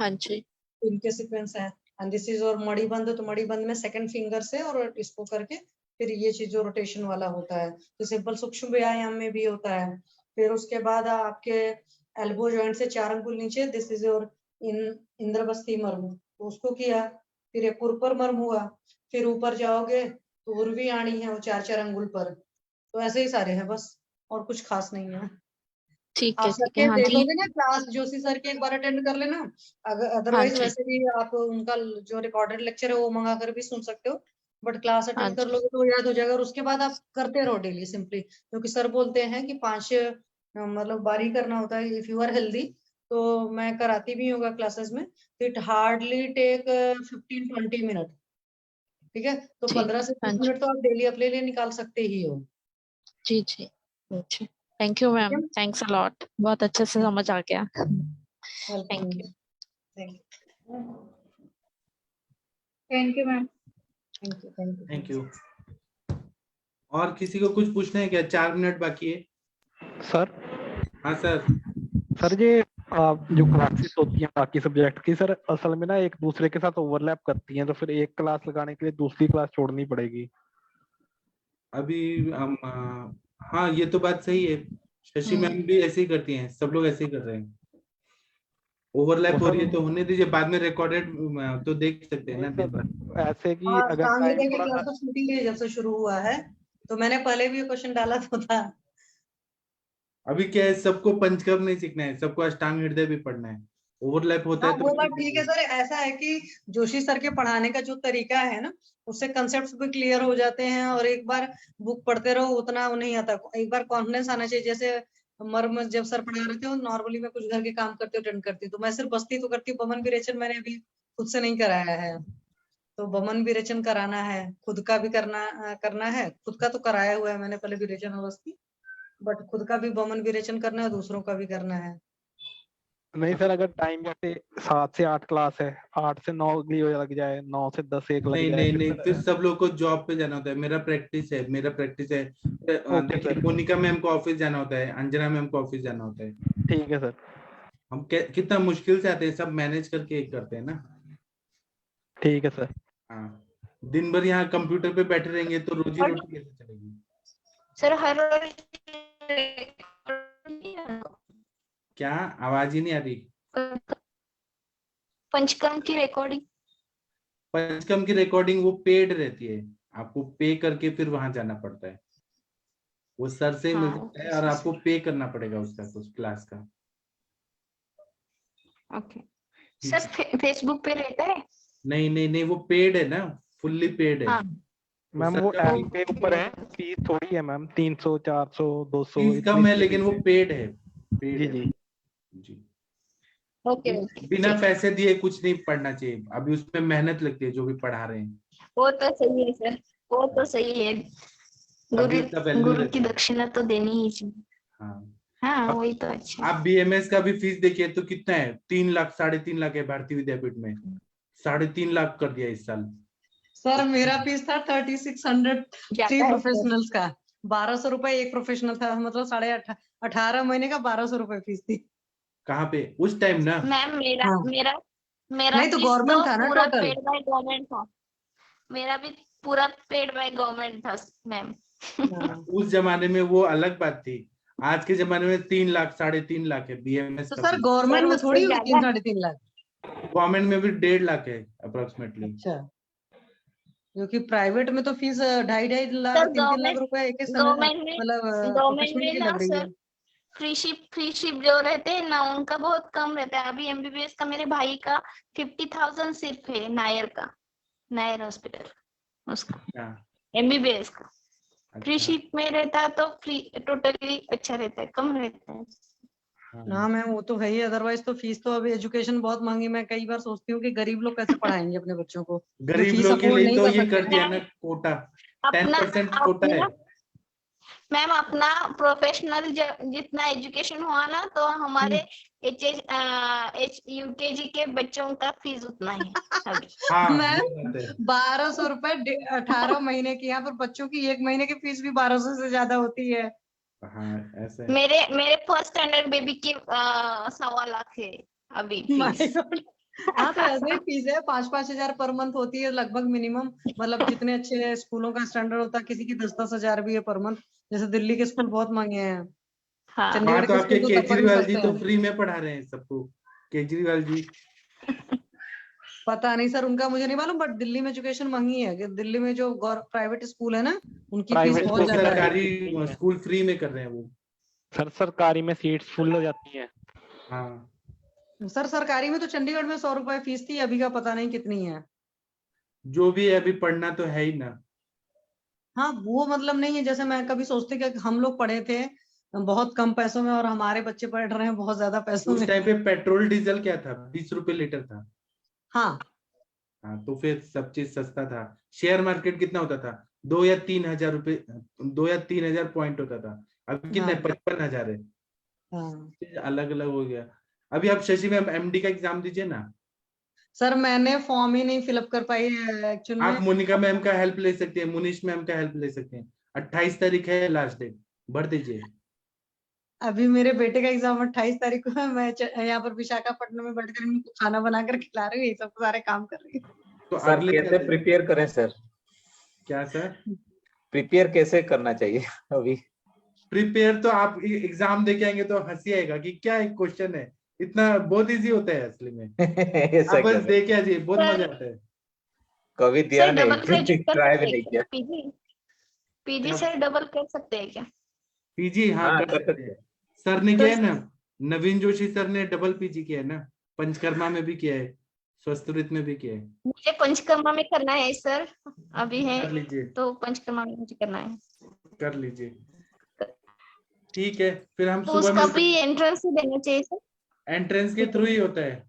हाँ जी, इनके सीक्वेंस है। एंड दिस इज और मणिबंध, तो मणिबंध में सेकंड फिंगर से और इसको करके फिर ये चीज जो रोटेशन वाला होता है, तो सिंपल सूक्ष्म व्यायाम में भी होता है। फिर उसके बाद आपके एल्बो जॉइंट से 4 अंगुल नीचे, दिस इज योर इंद्रबस्ती मर्म, तो उसको किया। फिर एक कुरपर मर्म हुआ। फिर ऊपर जाओगे तो उर्वी आनी है, वो 4-4 अंगुल पर। तो ऐसे ही सारे हैं बस, और कुछ खास नहीं है। ठीक आप है, सर ठीक है। के हाँ जी, देखोगे ना क्लास, जोशी सर के एक बार अटेंड कर लेना। अगर हाँ अदरवाइज जी, वैसे भी आप उनका जो रिकॉर्डेड लेक्चर है वो मंगा कर भी सुन सकते हो, बट क्लास हाँ अटेंड कर जी, लोगे तो याद हो जाएगा। और उसके बाद आप करते रहो डेली सिंपली, क्योंकि सर बोलते हैं कि 5 मतलब बारी करना होता है इफ यू आर हेल्दी। तो मैं कराती भी हूँ क्लासेस में, इट हार्डली टेक 15-20 मिनट, ठीक है। तो जी, 15 से हाँ 20 जी, मिनट तो आप डेली अपने लिए निकाल सकते ही हो, जी, जी, जी। थैंक यू ठीक है। मैम, थैंक्स अ लॉट, बहुत अच्छे से समझ आ गया। Welcome, thank you. Thank you, thank you ma'am. Thank you, thank you. Thank you. और किसी को कुछ पूछना है क्या? 4 मिनट बाकी है। सर हाँ सर। सर ये जो क्लासेस होती हैं बाकी सब्जेक्ट की, सर असल में ना एक दूसरे के साथ ओवरलैप करती हैं, तो फिर एक क्लास लगाने के लिए दूसरी क्लास छोड़नी पड़ेगी। अभी हम हाँ ये तो बात सही है, शशि मैम भी ऐसे ही करती हैं, सब लोग ऐसे ही कर रहे हैं। ओवरलैप हो रही है तो होने दीजिए, बाद में रिकॉर्डेड तो देख सकते हैं ना दिन भर। ऐसे कि हाँ, अगर काम टाइम की थोड़ा क्लास तो छूटी है जब से शुरू हुआ है, तो मैंने पहले भी ये क्वेश्चन डाला तो था। अभी क्या है, सबको पंचकर्म नहीं सीखना है, सबको अष्टांग हृदय भी पढ़ना है। ओवरलैप होता हाँ, है तो वो बात ठीक है सर। ऐसा है कि जोशी सर के पढ़ाने का जो तरीका है ना, उससे कंसेप्ट भी क्लियर हो जाते हैं, और एक बार बुक पढ़ते रहो उतना वो नहीं आता, एक बार कॉन्फिडेंस आना चाहिए। जैसे मर्म जब सर पढ़ा रहे थे, नॉर्मली मैं कुछ घर के काम करती हूँ, अटेंड करती हूँ, तो मैं सिर्फ बस्ती तो करती हूँ, बमन विरेचन मैंने अभी खुद से नहीं कराया है। तो बमन विरेचन कराना है, खुद का भी करना है। खुद का तो कराया हुआ है मैंने पहले विरेचन अवस्थी, बट खुद का भी बमन विरेचन करना है, दूसरों का भी करना है। नहीं सर, अगर टाइम जैसे 7 से 8 क्लास है, 8 से 9 अगली लग जाए, 9 से 10 एक लग नहीं जाए, नहीं नहीं, फिर फिर सब लोग को जॉब पे जाना होता है। मेरा प्रैक्टिस है। ओके देखिए सर, मोनिका मैम को ऑफिस जाना होता है, अंजना मैम को ऑफिस जाना होता है। ठीक है सर, हम कितना मुश्किल से आते हैं, सब मैनेज करके एक करते हैं ना। ठीक है सर। हाँ, दिन भर यहाँ कंप्यूटर पे बैठे रहेंगे तो रोजी रोटी कैसे चलेगी? सर हर रोज क्या आवाज ही नहीं आ रही? पंचकर्म की रिकॉर्डिंग। पंचकर्म की रिकॉर्डिंग वो पेड रहती है, आपको पे करके फिर वहां जाना पड़ता है। वो सर से ही मिल हाँ सकता ओके है, और आपको पे करना पड़ेगा उसका कुछ क्लास का। ओके सर, फेसबुक पे रहता है? नहीं नहीं नहीं, वो पेड है ना, फुल्ली पेड है। हाँ मैम वो ऐप के ऊपर है, फीस थोड़ी है मैम, 300 400 200 फीस इतनी कम है सी लेकिन वो फीस है। पेड है, पेड जी है जी, जी। ओके बिना पैसे दिए कुछ नहीं पढ़ना चाहिए, अभी उसमें मेहनत लगती है जो भी पढ़ा रहे हैं। वो तो सही है सर, वो तो सही है। अभी इसका वैल्यू गुरु की रहता है। दक्षिणा तो देनी ही चाहिए। हाँ, हाँ अब वही तो अच्छा है। आप BMS का भी फीस देखिए तो कितना है, 3 लाख 3.5 लाख है भारतीय विद्यापीठ में, 3.5 लाख कर दिया इस साल। सर मेरा फीस था 3600 जाता 3 है प्रोफेशनल्स का, 1200 रुपए एक प्रोफेशनल था, मतलब 18 महीने का 1200 रुपए फीस थी। कहाँ पे उस टाइम ना? मैम मेरा हाँ। मेरा मेरा नहीं तो फीस गवर्नमेंट तो था ना पूरा टोटल। पेड बाय गवर्नमेंट था, मेरा भी पूरा पेड बाय गवर्नमेंट था मैम। उस जमाने में वो अलग बात थी, आज के जमाने में 3 लाख 3.5 लाख है BMS तो का सर फीस। गवर्नमेंट में थोड़ी होगी 3 ज्यादा 3.5 लाख। गवर्नमेंट में भी 1.5 लाख है अप्रोक्सीमेटली। अच्छा, क्योंकि प्राइवेट में तो फीस 2.5 लाख सर 3 लाख रुपए एक ही समय मतलब गवर्नमेंट प्रोफेशनल में की ना लग रही है। सर फ्री शिप जो रहते हैं ना उनका बहुत कम रहता है। अभी MBBS का मेरे भाई का 50,000 सिर्फ है, नायर हॉस्पिटल उसका MBBS का। फ्री शिप में रहता है तो फ्री टोटली अच्छा रहता है, कम रहता है। हाँ मैम वो तो है ही, अदरवाइज तो फीस तो अभी एजुकेशन बहुत महंगी। मैं कई बार सोचती हूँ कि गरीब लोग कैसे पढ़ाएंगे अपने बच्चों को, जो गरीब फीस लोग के अफोर्ड लिए नहीं तो कर ये कर सकते। दिया ना कोटा, 10% कोटा है। मैम अपना प्रोफेशनल जितना एजुकेशन हुआ ना तो हमारे UKG के बच्चों का फीस उतना ही अभी। मैम 1200 रुपए 18 महीने की, यहाँ पर बच्चों की 1 महीने की फीस भी 1200 से ज्यादा होती है। हाँ ऐसा है। मेरे फर्स्ट स्टैंडर्ड बेबी की 1.25 लाख है अभी फीस। हाँ तो ऐसे ही फीस है, 5-5 हजार पर मंथ होती है लगभग मिनिमम। मतलब जितने अच्छे स्कूलों का स्टैंडर्ड होता है, किसी की 10-10 हजार भी है पर मंथ। जैसे दिल्ली के स्कूल बहुत महंगे हैं, चंडीगढ़ तो के आपके स्कूल तो तब पर भी केजरीवाल जी सस्ते तो हैं। फ्री में पढ़ा रहे हैं सबको, केजरीवाल जी। पता नहीं सर, उनका मुझे नहीं मालूम, बट दिल्ली में एजुकेशन महंगी है। कि दिल्ली में जो प्राइवेट स्कूल है ना, उनकी फीस बहुत ज्यादा है। सरकारी स्कूल फ्री में कर रहे हैं वो। सर सरकारी में सीट्स फुल हो जाती है। हाँ सर सरकारी में तो चंडीगढ़ में 100 रुपए फीस थी, अभी का पता नहीं कितनी है। जो भी है अभी पढ़ना तो है ही ना। हाँ वो मतलब नहीं है, जैसे मैं कभी सोचती कि हम लोग पढ़े थे बहुत कम पैसों में और हमारे बच्चे पढ़ रहे हैं बहुत ज्यादा पैसों उस में। टाइम पे पेट्रोल डीजल क्या था, 20 रुपए लीटर था। हाँ हाँ तो फिर सब चीज सस्ता था। शेयर मार्केट कितना होता था, 2 या 3 हजार रुपए, 2 या 3 हजार पॉइंट होता था। अभी कितना है, 55,000 है। अलग अलग हो गया। अभी आप शशि मैम MD का एग्जाम दीजिए ना। सर मैंने फॉर्म ही नहीं फिलअप कर पाई एक्चुअल में। आप मोनिका मैम का हेल्प ले सकते हैं, मुनीश मैम का हेल्प ले सकते हैं। 28 तारीख है लास्ट डेट, भर दीजिए। अभी मेरे बेटे का एग्जाम 28 तारीख को है। मैं यहाँ पर विशाखापट्टनम में बैठकर इनको खाना बनाकर खिला रही हूँ, ये सब सारे काम कर रही हूँ। तो सर कैसे प्रिपेयर करें सर? क्या सर? प्रिपेयर कैसे करना चाहिए अभी? प्रिपेयर तो आप एग्जाम देके आएंगे तो हंसी आएगा कि क्या एक क्वेश्चन है, इतना बहुत इजी होता है असली में। आप बस देखे आइए, बहुत मजा आता है। कभी दिया नहीं, ग्रेजुएट ट्राई भी नहीं किया। पीजी से डबल कर सकते हैं क्या? पीजी हाँ कर सकते हैं। सर ने किया है ना, नवीन जोशी सर ने डबल पीजी किया है ना, पंचकर्मा में भी किया है, स्वस्तुरित में भी किया है। मुझे पंचकर्मा में करना है सर, अभी है कर लीजिए, तो पंचकर्मा में मुझे करना है। कर लीजिए, ठीक है। फिर हम तो सुबह उसका में भी एंट्रेंस ही देना चाहिए सर? एंट्रेंस के थ्रू ही होता है।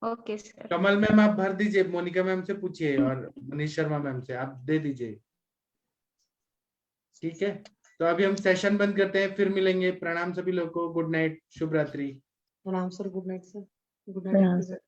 Okay sir. कमल मैम आप भर दीजिए, मोनिका मैम से पूछिए और मनीष शर्मा मैम से आप दे दीजिए, ठीक है। तो अभी हम सेशन बंद करते हैं, फिर मिलेंगे। प्रणाम सभी लोगों को, गुड नाइट, शुभ रात्रि। प्रणाम sir, good night sir, good night.